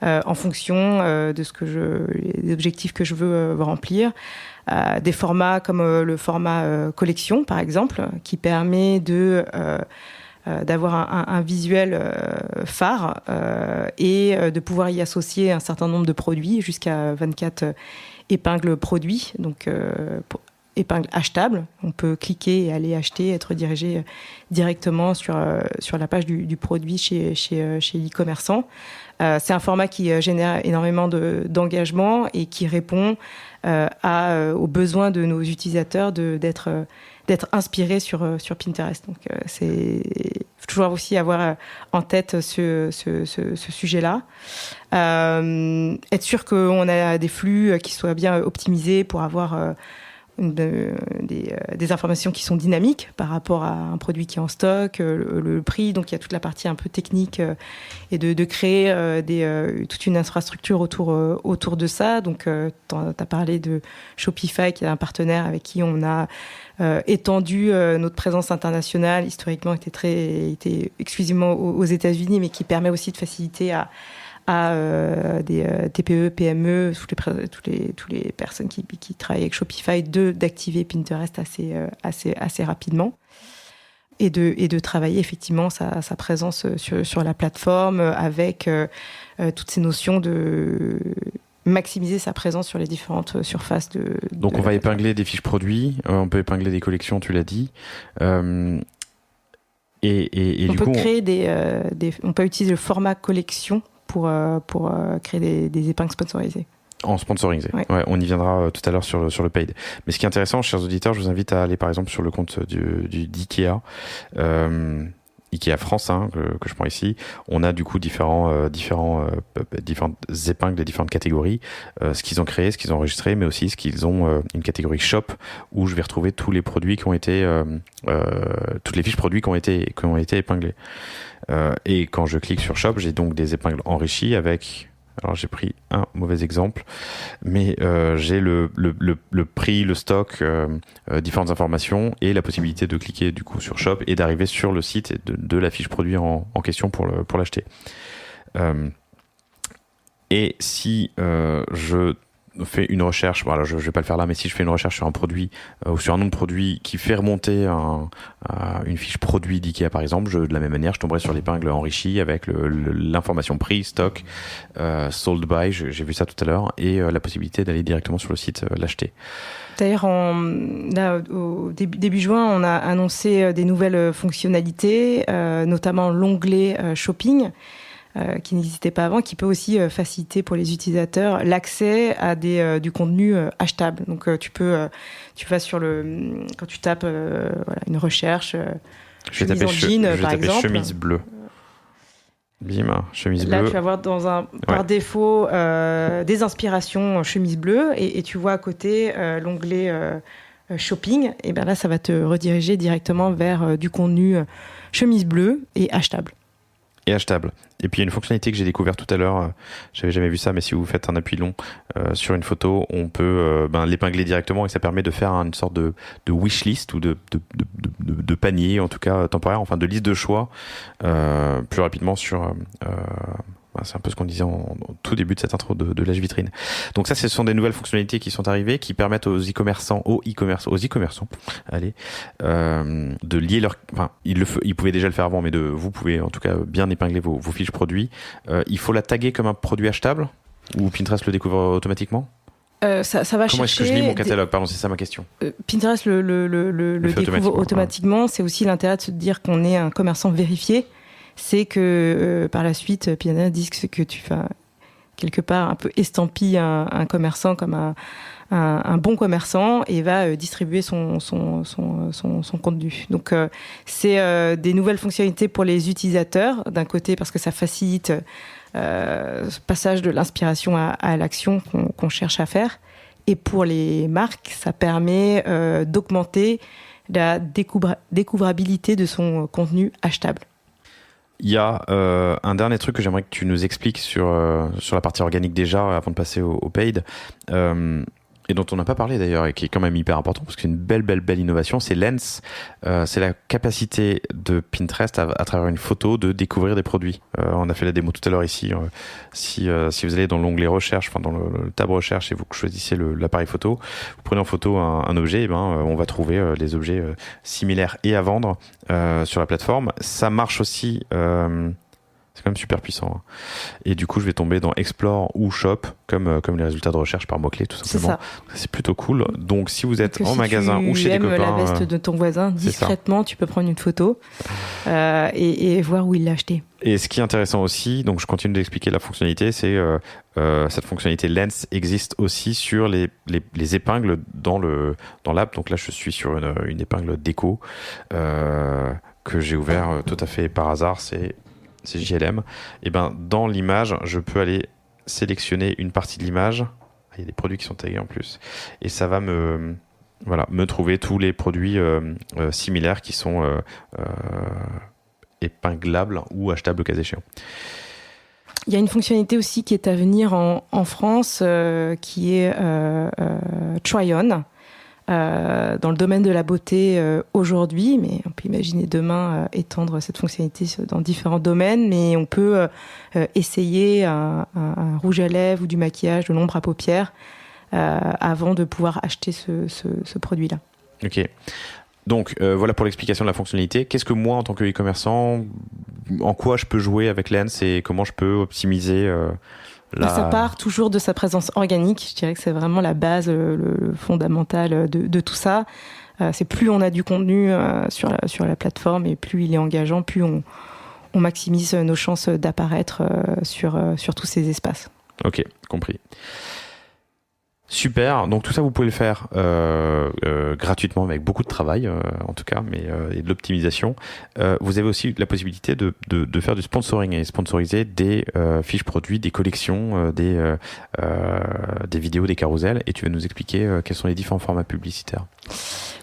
en fonction des objectifs que je veux remplir. Des formats comme le format collection, par exemple, qui permet d'avoir un visuel phare et de pouvoir y associer un certain nombre de produits, jusqu'à 24 épingles produits, donc épingles achetables. On peut cliquer et aller acheter, être dirigé directement sur la page du produit chez l'e-commerçant. C'est un format qui génère énormément d'engagement et qui répond aux besoins de nos utilisateurs d'être inspirés sur Pinterest. Donc, faut toujours aussi avoir en tête ce sujet-là. Être sûr qu'on a des flux qui soient bien optimisés pour avoir des informations qui sont dynamiques par rapport à un produit qui est en stock, le prix. Donc il y a toute la partie un peu technique et de créer toute une infrastructure autour de ça. Donc tu as parlé de Shopify, qui est un partenaire avec qui on a étendu notre présence internationale. Historiquement, était exclusivement aux États-Unis, mais qui permet aussi de faciliter à des TPE, PME, toutes les personnes qui travaillent avec Shopify, d'activer Pinterest assez rapidement et de travailler effectivement sa présence sur la plateforme avec toutes ces notions de maximiser sa présence sur les différentes surfaces Donc on va épingler des fiches produits, on peut épingler des collections, tu l'as dit. Et on du peut coup, créer on peut utiliser le format collection pour créer des épingles sponsorisées. En sponsorisé. Ouais, on y viendra tout à l'heure sur le paid. Mais ce qui est intéressant, chers auditeurs, je vous invite à aller par exemple sur le compte d'IKEA, IKEA France, que je prends ici. On a du coup différentes épingles des différentes catégories, ce qu'ils ont créé, ce qu'ils ont enregistré, mais aussi ce qu'ils ont une catégorie shop où je vais retrouver tous les produits qui ont été, toutes les fiches produits qui ont été épinglées. Et quand je clique sur shop, j'ai donc des épingles enrichies avec. Alors j'ai pris un mauvais exemple, mais j'ai le prix, le stock, différentes informations et la possibilité de cliquer du coup sur Shop et d'arriver sur le site de la fiche produit en question pour l'acheter. Et si je fais une recherche, voilà, je vais pas le faire là, mais si je fais une recherche sur un produit ou sur un nom de produit qui fait remonter une fiche produit d'IKEA par exemple, de la même manière, je tomberai sur l'épingle enrichie avec l'information prix, stock, sold by, j'ai vu ça tout à l'heure, et la possibilité d'aller directement sur le site l'acheter. D'ailleurs, au début juin, on a annoncé des nouvelles fonctionnalités, notamment l'onglet shopping, qui n'existait pas avant, qui peut aussi faciliter pour les utilisateurs l'accès à du contenu achetable. Donc tu vas quand tu tapes une recherche, chemise en jean par exemple. Chemise bleue. Bim, chemise bleue. Là, tu vas voir par défaut des inspirations chemise bleue et tu vois à côté l'onglet shopping. Et bien là, ça va te rediriger directement vers du contenu chemise bleue et achetable. Et puis il y a une fonctionnalité que j'ai découvert tout à l'heure, j'avais jamais vu ça, mais si vous faites un appui long sur une photo, on peut l'épingler directement et ça permet de faire une sorte de wishlist ou de panier, en tout cas temporaire, enfin de liste de choix plus rapidement sur... c'est un peu ce qu'on disait en tout début de cette intro de l'âge vitrine. Donc ça, ce sont des nouvelles fonctionnalités qui sont arrivées, qui permettent aux e-commerçants, allez, de lier leur, enfin, ils pouvaient déjà le faire avant, mais vous pouvez en tout cas bien épingler vos fiches produits. Il faut la taguer comme un produit achetable, ou Pinterest le découvre automatiquement? Ça va chercher. Comment est-ce que je lis mon catalogue? Pardon, c'est ça ma question. Pinterest le découvre automatiquement. C'est aussi l'intérêt de se dire qu'on est un commerçant vérifié. C'est que par la suite, Pinterest dit que tu fais quelque part un peu estampille un commerçant comme un bon commerçant et va distribuer son contenu. Donc c'est des nouvelles fonctionnalités pour les utilisateurs, d'un côté parce que ça facilite ce passage de l'inspiration à l'action qu'on cherche à faire, et pour les marques, ça permet d'augmenter la découvrabilité de son contenu achetable. Il y a un dernier truc que j'aimerais que tu nous expliques sur la partie organique déjà, avant de passer au paid, et dont on n'a pas parlé d'ailleurs, et qui est quand même hyper important, parce que c'est une belle innovation, c'est Lens. C'est la capacité de Pinterest à travers une photo de découvrir des produits. On a fait la démo tout à l'heure ici. Si vous allez dans l'onglet recherche, enfin dans le tab recherche, et vous choisissez l'appareil photo, vous prenez en photo un objet, et on va trouver les objets similaires et à vendre sur la plateforme. Ça marche aussi... c'est quand même super puissant. Hein. Et du coup, je vais tomber dans Explore ou Shop, comme les résultats de recherche par mots-clés, tout simplement. C'est plutôt cool. Donc, si vous êtes en magasin ou chez des copains... Si tu aimes la veste de ton voisin, discrètement, tu peux prendre une photo et voir où il l'a acheté. Et ce qui est intéressant aussi, donc je continue d'expliquer la fonctionnalité, c'est cette fonctionnalité Lens existe aussi sur les épingles dans l'app. Donc là, je suis sur une épingle déco que j'ai ouvert tout à fait par hasard. C'est JLM. Et dans l'image, je peux aller sélectionner une partie de l'image. Il y a des produits qui sont tagués en plus. Et ça va me trouver tous les produits similaires qui sont épinglables ou achetables au cas échéant. Il y a une fonctionnalité aussi qui est à venir en France, qui est Try-On. Dans le domaine de la beauté aujourd'hui, mais on peut imaginer demain étendre cette fonctionnalité dans différents domaines, mais on peut essayer un rouge à lèvres ou du maquillage, de l'ombre à paupières, avant de pouvoir acheter ce produit-là. Ok. Donc voilà pour l'explication de la fonctionnalité. Qu'est-ce que moi, en tant que e-commerçant, en quoi je peux jouer avec Lens et comment je peux optimiser Ça part toujours de sa présence organique. Je dirais que c'est vraiment la base, le fondamental de tout ça. C'est plus on a du contenu sur la plateforme et plus il est engageant, plus on maximise nos chances d'apparaître sur tous ces espaces. Ok, compris. Super, donc tout ça vous pouvez le faire gratuitement avec beaucoup de travail en tout cas, et de l'optimisation. Vous avez aussi la possibilité de faire du sponsoring et sponsoriser des fiches produits, des collections, des vidéos, des carousels, et tu vas nous expliquer quels sont les différents formats publicitaires.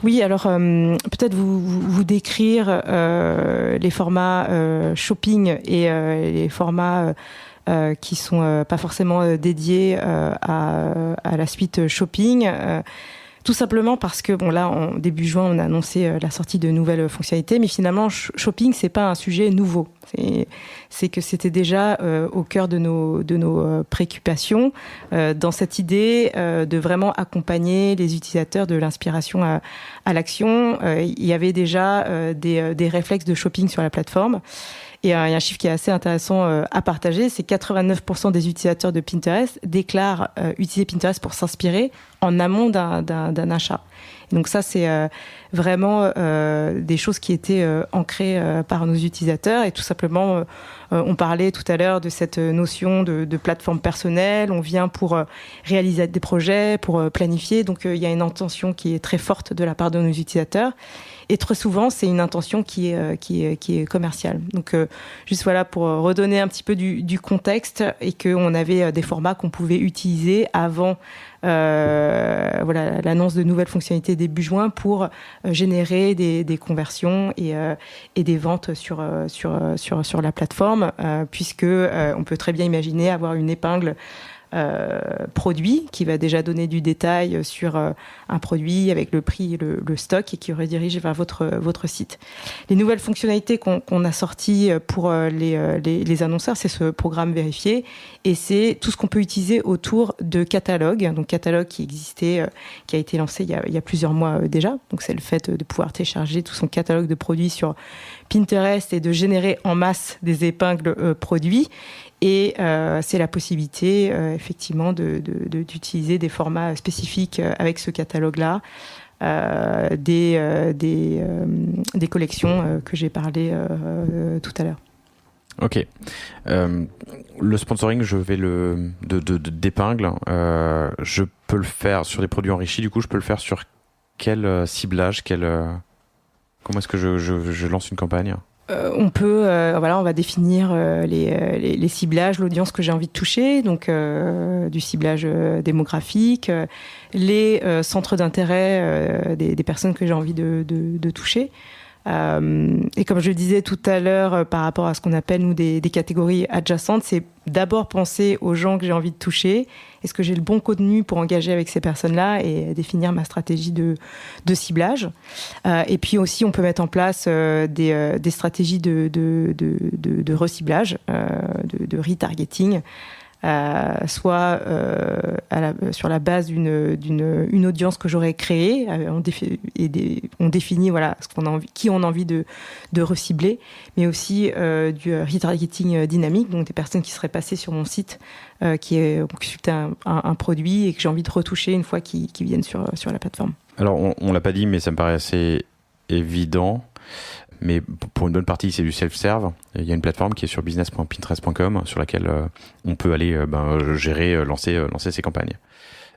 Oui, alors peut-être vous décrire les formats shopping et les formats qui sont pas forcément dédiés à la suite shopping. Tout simplement parce que, là, en début juin, on a annoncé la sortie de nouvelles fonctionnalités, mais finalement, shopping, c'est pas un sujet nouveau. C'est que c'était déjà au cœur de nos préoccupations, dans cette idée de vraiment accompagner les utilisateurs de l'inspiration à l'action. Il y avait déjà des réflexes de shopping sur la plateforme. Et il y a un chiffre qui est assez intéressant à partager, c'est 89% des utilisateurs de Pinterest déclarent utiliser Pinterest pour s'inspirer en amont d'un achat. Et donc ça, c'est vraiment des choses qui étaient ancrées par nos utilisateurs. Et tout simplement, on parlait tout à l'heure de cette notion de plateforme personnelle. On vient pour réaliser des projets, pour planifier. Donc il y a une intention qui est très forte de la part de nos utilisateurs. Et très souvent, c'est une intention qui est commerciale. Donc, juste voilà, pour redonner un petit peu du contexte et qu'on avait des formats qu'on pouvait utiliser avant l'annonce de nouvelles fonctionnalités début juin pour générer des conversions et des ventes sur la plateforme, puisque on peut très bien imaginer avoir une épingle produit qui va déjà donner du détail sur un produit avec le prix et le stock et qui redirige vers votre site. Les nouvelles fonctionnalités qu'on a sorties pour les annonceurs, c'est ce programme vérifié et c'est tout ce qu'on peut utiliser autour de catalogues. Donc catalogue qui existait, qui a été lancé il y a plusieurs mois déjà. Donc c'est le fait de pouvoir télécharger tout son catalogue de produits sur Pinterest et de générer en masse des épingles produits. Et c'est la possibilité effectivement d'utiliser des formats spécifiques avec ce catalogue-là, des collections que j'ai parlé tout à l'heure. Ok. Le sponsoring, je vais d'épingles. Je peux le faire sur des produits enrichis. Du coup, je peux le faire sur quel ciblage, comment est-ce que je lance une campagne ? On peut, on va définir les ciblages, l'audience que j'ai envie de toucher, donc du ciblage démographique, les centres d'intérêt des personnes que j'ai envie de toucher. Et comme je le disais tout à l'heure, par rapport à ce qu'on appelle nous des catégories adjacentes, c'est d'abord penser aux gens que j'ai envie de toucher. Est-ce que j'ai le bon contenu pour engager avec ces personnes-là et définir ma stratégie de ciblage. Et puis aussi, on peut mettre en place des stratégies de reciblage, de retargeting. Soit sur la base d'une audience que j'aurais créée, on définit qui on a envie de recibler, mais aussi du retargeting dynamique, donc des personnes qui seraient passées sur mon site, qui consultent un produit et que j'ai envie de retoucher une fois qu'ils viennent sur la plateforme. Alors on l'a pas dit, mais ça me paraît assez évident. Mais pour une bonne partie, c'est du self-serve. Il y a une plateforme qui est sur business.pinterest.com sur laquelle on peut aller gérer, lancer ses campagnes.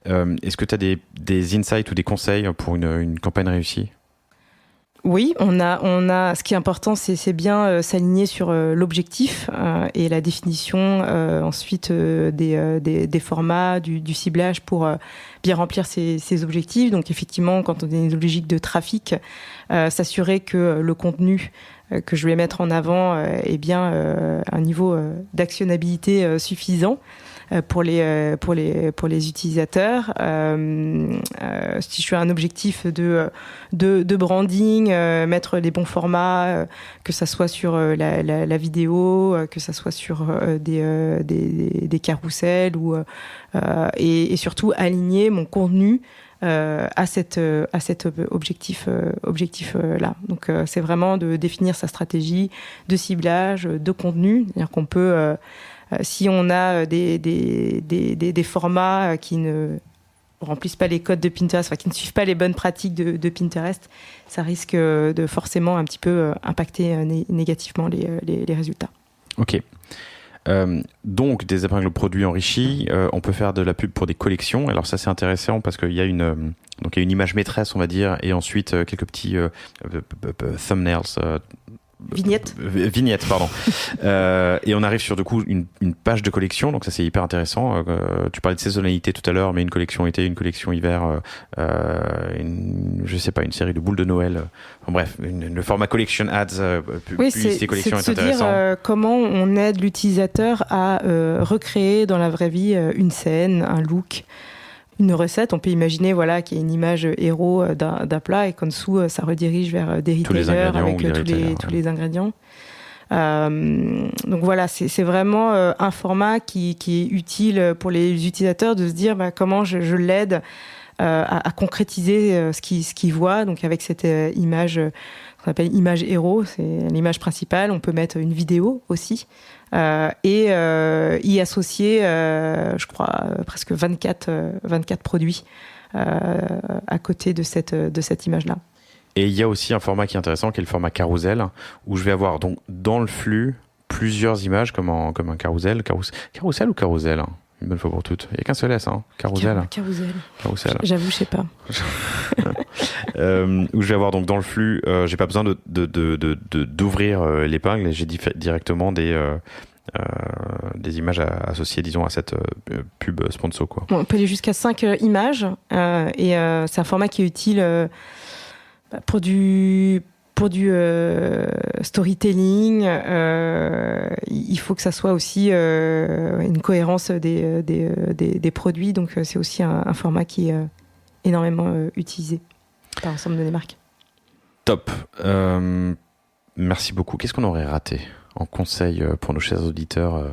Est-ce que tu as des insights ou des conseils pour une campagne réussie ? Oui, on a. Ce qui est important, c'est bien s'aligner sur l'objectif et la définition ensuite des formats, du ciblage pour bien remplir ces objectifs. Donc effectivement, quand on est dans une logique de trafic, s'assurer que le contenu que je vais mettre en avant est bien un niveau d'actionnabilité suffisant pour les utilisateurs. Si je suis à un objectif de branding, mettre les bons formats, que ça soit sur la vidéo, que ça soit sur des carousels et surtout aligner mon contenu à cet objectif là. Donc c'est vraiment de définir sa stratégie de ciblage, de contenu, c'est-à-dire qu'on peut si on a des formats qui ne remplissent pas les codes de Pinterest, qui ne suivent pas les bonnes pratiques de Pinterest, ça risque de forcément un petit peu impacter négativement les résultats. Ok. Donc des épingles produits enrichis, on peut faire de la pub pour des collections. Alors ça c'est intéressant parce qu'il y a une image maîtresse, on va dire, et ensuite quelques petits thumbnails. Vignette, pardon. Et on arrive sur du coup une page de collection, donc ça c'est hyper intéressant. Tu parlais de saisonnalité tout à l'heure, mais une collection été, une collection hiver, une série de boules de Noël. Bref, le format collection ads, publicité collection est intéressant. C'est de dire comment on aide l'utilisateur à recréer dans la vraie vie une scène, un look. Une recette, on peut imaginer qu'il y a une image héros d'un plat et qu'en dessous, ça redirige vers des retailers avec tous les ingrédients. Donc voilà, c'est vraiment un format qui est utile pour les utilisateurs de se dire comment je l'aide à concrétiser ce qu'ils voient. Donc avec cette image qu'on appelle image héros, c'est l'image principale. On peut mettre une vidéo aussi. Et y associer, je crois, presque 24 produits à côté de cette image-là. Et il y a aussi un format qui est intéressant, qui est le format carousel, où je vais avoir donc dans le flux plusieurs images comme un carousel. Carousel ou carousel, une bonne fois pour toutes. Il n'y a qu'un seul S, carousel. Carousel. J'avoue, je sais pas. Où je vais avoir donc dans le flux, j'ai pas besoin d'ouvrir l'épingle et j'ai directement des images associées, disons, à cette pub sponsor, quoi. On peut aller jusqu'à 5 images et c'est un format qui est utile pour du storytelling. Il faut que ça soit aussi une cohérence des produits, donc c'est aussi un format qui est énormément utilisé par l'ensemble de les marques. Top. Merci beaucoup. Qu'est-ce qu'on aurait raté en conseil pour nos chers auditeurs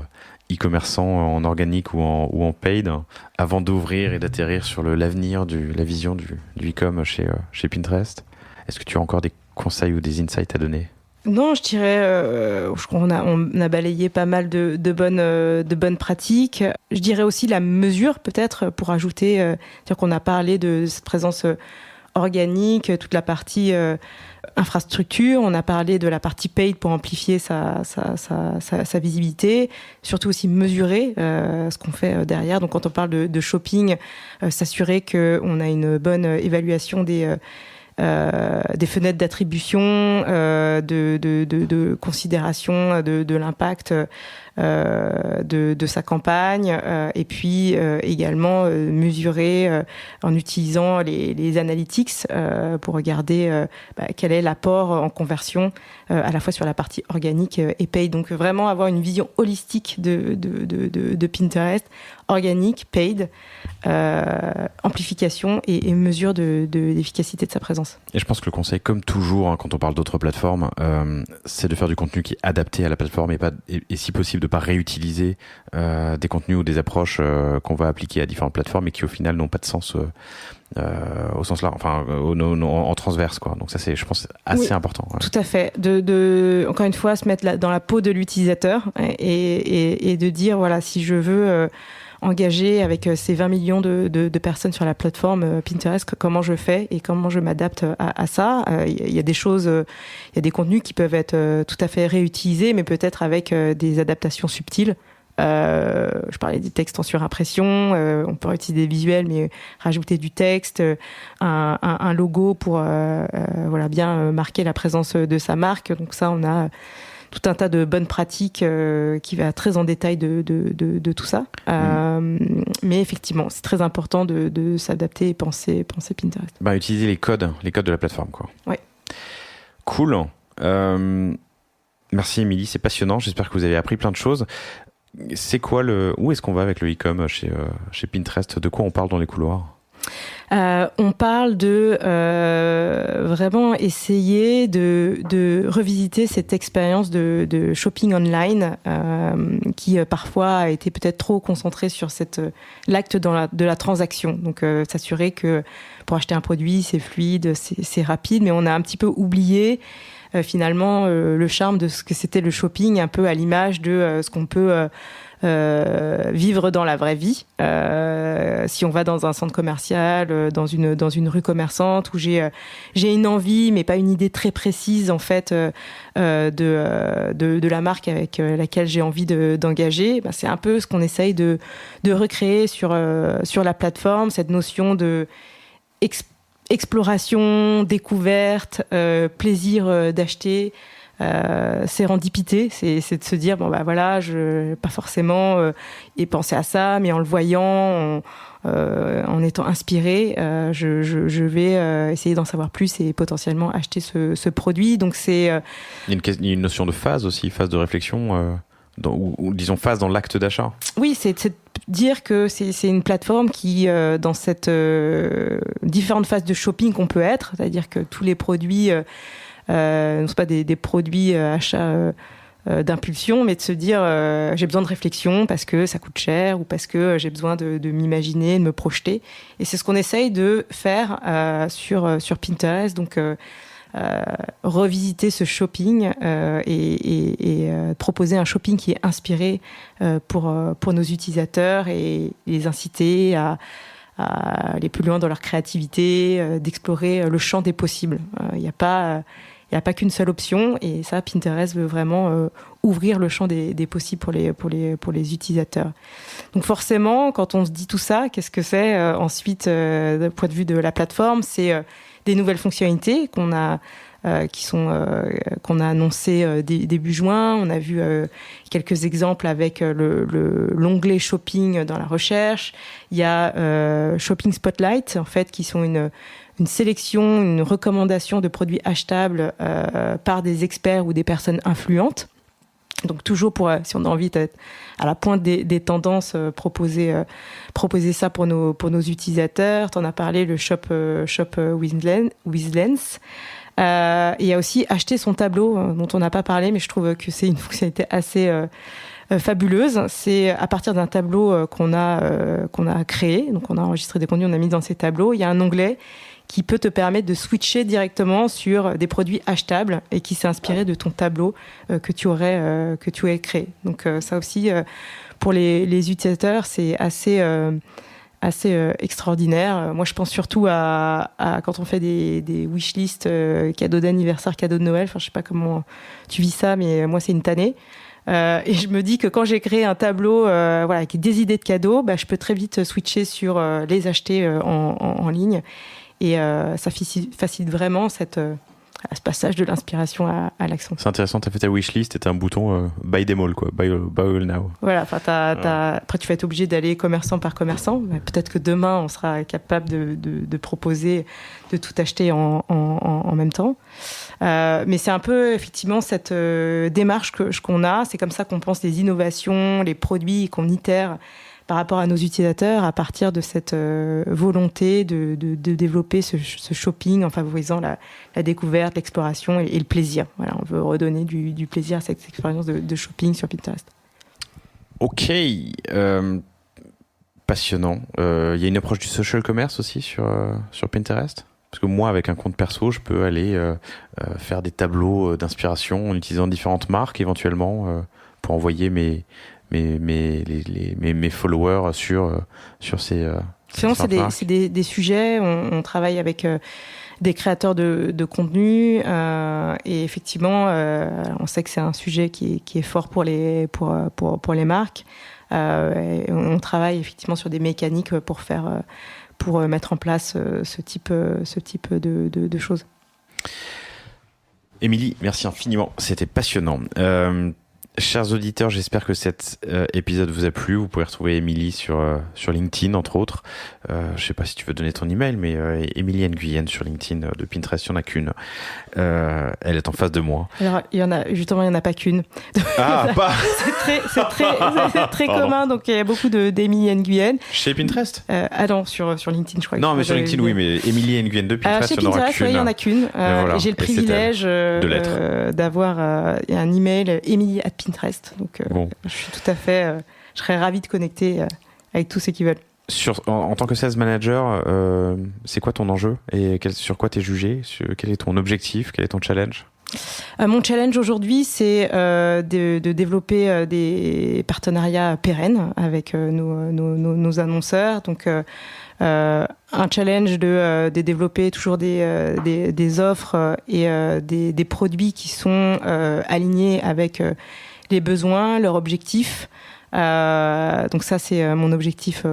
e-commerçants en organique ou en paid avant d'ouvrir et d'atterrir sur l'avenir la vision du e-com chez Pinterest? Est-ce que tu as encore des conseils ou des insights à donner? Non, je dirais, je crois qu'on a balayé pas mal de bonnes pratiques. Je dirais aussi la mesure, peut-être, pour ajouter, c'est-à-dire qu'on a parlé de cette présence organique, toute la partie infrastructure, on a parlé de la partie paid pour amplifier sa visibilité, surtout aussi mesurer ce qu'on fait derrière. Donc quand on parle de shopping, s'assurer qu'on a une bonne évaluation des des fenêtres d'attribution, de considération de l'impact de sa campagne, et puis également mesurer en utilisant les analytics pour regarder quel est l'apport en conversion à la fois sur la partie organique et paid. Donc vraiment avoir une vision holistique de Pinterest, organique, paid, amplification et mesure de l'efficacité de sa présence. Et je pense que le conseil, comme toujours, quand on parle d'autres plateformes, c'est de faire du contenu qui est adapté à la plateforme et si possible de pas réutiliser des contenus ou des approches qu'on va appliquer à différentes plateformes et qui au final n'ont pas de sens au sens là, enfin en transverse, quoi. Donc ça, c'est, je pense, assez important. Ouais. Tout à fait. Encore une fois, se mettre dans la peau de l'utilisateur et de dire, voilà, si je veux engagé avec ces 20 millions de personnes sur la plateforme Pinterest, comment je fais et comment je m'adapte à ça. Il y a des choses, il y a des contenus qui peuvent être tout à fait réutilisés, mais peut-être avec des adaptations subtiles. Je parlais des textes en surimpression, on peut utiliser des visuels, mais rajouter du texte, un logo pour bien marquer la présence de sa marque. Donc ça, on a tout un tas de bonnes pratiques qui va très en détail de tout ça. Mais effectivement, c'est très important de s'adapter et penser Pinterest. Utiliser les codes de la plateforme, quoi. Ouais. Cool. Merci Émilie, c'est passionnant. J'espère que vous avez appris plein de choses. C'est quoi où est-ce qu'on va avec le e-com chez Pinterest? De quoi on parle dans les couloirs? On parle de vraiment essayer de revisiter cette expérience de shopping online qui parfois a été peut-être trop concentrée sur l'acte de la transaction. Donc s'assurer que pour acheter un produit, c'est fluide, c'est rapide, mais on a un petit peu oublié finalement le charme de ce que c'était le shopping, un peu à l'image de ce qu'on peut vivre dans la vraie vie. Si on va dans un centre commercial, dans une rue commerçante où j'ai une envie mais pas une idée très précise en fait de la marque avec laquelle j'ai envie d'engager, c'est un peu ce qu'on essaye de recréer sur la plateforme, cette notion de exploration, découverte, plaisir d'acheter. Sérendipité, c'est de se dire je pas forcément y penser à ça, mais en le voyant, en étant inspiré, je vais essayer d'en savoir plus et potentiellement acheter ce produit. Donc c'est il y a une notion de phase aussi, phase de réflexion ou disons phase dans l'acte d'achat. Oui, c'est de dire que c'est une plateforme qui dans cette différentes phases de shopping qu'on peut être, c'est-à-dire que tous les produits ne sont pas des produits achats d'impulsion, mais de se dire j'ai besoin de réflexion parce que ça coûte cher ou parce que j'ai besoin de m'imaginer, de me projeter. Et c'est ce qu'on essaye de faire sur Pinterest. Donc revisiter ce shopping et proposer un shopping qui est inspiré pour nos utilisateurs et les inciter à aller plus loin dans leur créativité, d'explorer le champ des possibles. Il n'y a pas qu'une seule option, et ça, Pinterest veut vraiment ouvrir le champ des possibles pour les utilisateurs. Donc forcément, quand on se dit tout ça, qu'est-ce que c'est ensuite, d'un point de vue de la plateforme? C'est des nouvelles fonctionnalités qu'on a annoncées début juin. On a vu quelques exemples avec l'onglet shopping dans la recherche. Il y a Shopping Spotlight, en fait, qui sont une sélection, une recommandation de produits achetables par des experts ou des personnes influentes. Donc toujours si on a envie d'être à la pointe des tendances, proposer ça pour nos utilisateurs. T'en as parlé, le Shop with Lens. Il y a aussi acheter son tableau, dont on n'a pas parlé, mais je trouve que c'est une fonctionnalité assez fabuleuse. C'est à partir d'un tableau qu'on a créé, donc on a enregistré des contenus, on a mis dans ces tableaux. Il y a un onglet qui peut te permettre de switcher directement sur des produits achetables et qui s'est inspiré de ton tableau que tu aurais créé. Donc ça aussi, pour les utilisateurs, c'est assez extraordinaire. Moi, je pense surtout à quand on fait des wishlists, cadeaux d'anniversaire, cadeaux de Noël. Enfin, je sais pas comment tu vis ça, mais moi, c'est une tannée. Et je me dis que quand j'ai créé un tableau avec des idées de cadeaux, je peux très vite switcher sur les acheter en ligne Et ça facilite vraiment ce passage de l'inspiration à l'action. C'est intéressant, tu as fait ta wishlist et tu as un bouton buy them all, quoi. Buy all now. Voilà, après tu vas être obligé d'aller commerçant par commerçant. Mais peut-être que demain, on sera capable de proposer de tout acheter en même temps. Mais c'est un peu effectivement cette démarche qu'on a. C'est comme ça qu'on pense les innovations, les produits, qu'on itère par rapport à nos utilisateurs à partir de cette volonté de développer ce shopping en favorisant la découverte, l'exploration et le plaisir. Voilà, on veut redonner du plaisir à cette expérience de shopping sur Pinterest. Ok, passionnant. Il y a une approche du social commerce aussi sur Pinterest ? Parce que moi, avec un compte perso, je peux aller faire des tableaux d'inspiration en utilisant différentes marques éventuellement pour envoyer mes followers sur ces sinon c'est des sujets, on travaille avec des créateurs de contenu et effectivement on sait que c'est un sujet qui est fort pour les marques. On travaille effectivement sur des mécaniques pour mettre en place ce type de choses. Émilie, merci infiniment, c'était passionnant. Chers auditeurs, j'espère que cet épisode vous a plu. Vous pouvez retrouver Émilie sur LinkedIn, entre autres. Je ne sais pas si tu veux donner ton email, mais Émilie Nguyen sur LinkedIn de Pinterest, il n'y en a qu'une. Elle est en face de moi. Alors, il n'y en a pas qu'une. Ah, pas c'est très commun, donc il y a beaucoup d'Émilie Nguyen. Chez Pinterest non, sur LinkedIn, je crois. Non, mais sur LinkedIn, oui, mais Émilie Nguyen de Pinterest, il n'y en aura qu'une. Il n'y en a qu'une. Voilà. J'ai le privilège d'avoir un email Emily@Pinterest. Donc, bon. Je suis tout à fait... je serais ravie de connecter avec tous ceux qui veulent. En tant que sales manager, c'est quoi ton enjeu et sur quoi tu es jugé? Quel est ton objectif? Quel est ton challenge? Mon challenge aujourd'hui, c'est de développer des partenariats pérennes avec nos annonceurs. Donc, un challenge de développer toujours des offres et des produits qui sont alignés avec les besoins, leurs objectifs. Donc ça, c'est mon objectif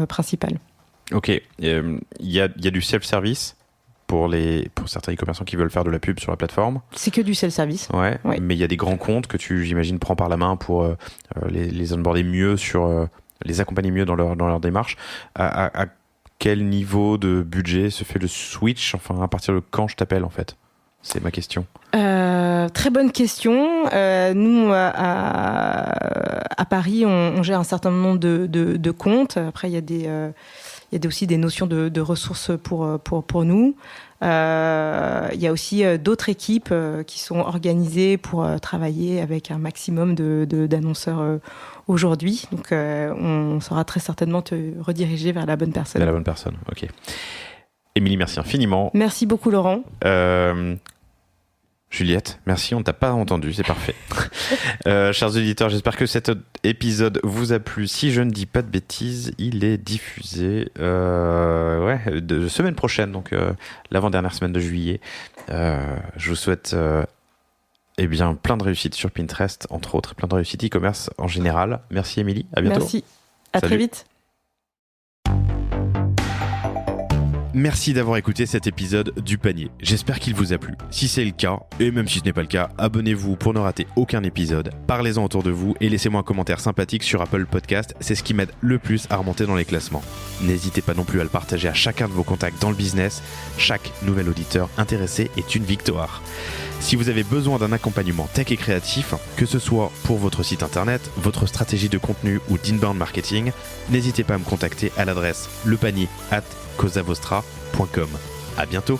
principal. Ok. Il y a du self-service pour certains e-commerçants qui veulent faire de la pub sur la plateforme. C'est que du self-service. Ouais. Mais il y a des grands comptes que tu, j'imagine, prends par la main pour les onboarder mieux, les accompagner mieux dans leur démarche. À quel niveau de budget se fait le switch? Enfin, à partir de quand je t'appelle, en fait? C'est ma question. Très bonne question. Nous, à Paris, on gère un certain nombre de comptes. Après, il y a aussi des notions de ressources pour nous. Il y a aussi d'autres équipes qui sont organisées pour travailler avec un maximum d'annonceurs aujourd'hui. Donc, on saura très certainement te rediriger vers la bonne personne. Vers la bonne personne, ok. Émilie, merci infiniment. Merci beaucoup, Laurent. Juliette, merci, on ne t'a pas entendu, c'est parfait. Chers auditeurs, j'espère que cet épisode vous a plu. Si je ne dis pas de bêtises, il est diffusé de semaine prochaine, donc l'avant-dernière semaine de juillet. Je vous souhaite plein de réussite sur Pinterest, entre autres, plein de réussite e-commerce en général. Merci Émilie, à bientôt. Merci, à très vite. Merci d'avoir écouté cet épisode du panier. J'espère qu'il vous a plu. Si c'est le cas, et même si ce n'est pas le cas, abonnez-vous pour ne rater aucun épisode. Parlez-en autour de vous et laissez-moi un commentaire sympathique sur Apple Podcast. C'est ce qui m'aide le plus à remonter dans les classements. N'hésitez pas non plus à le partager à chacun de vos contacts dans le business. Chaque nouvel auditeur intéressé est une victoire. Si vous avez besoin d'un accompagnement tech et créatif, que ce soit pour votre site internet, votre stratégie de contenu ou d'inbound marketing, n'hésitez pas à me contacter à l'adresse lepanier@causavostra.com. À bientôt.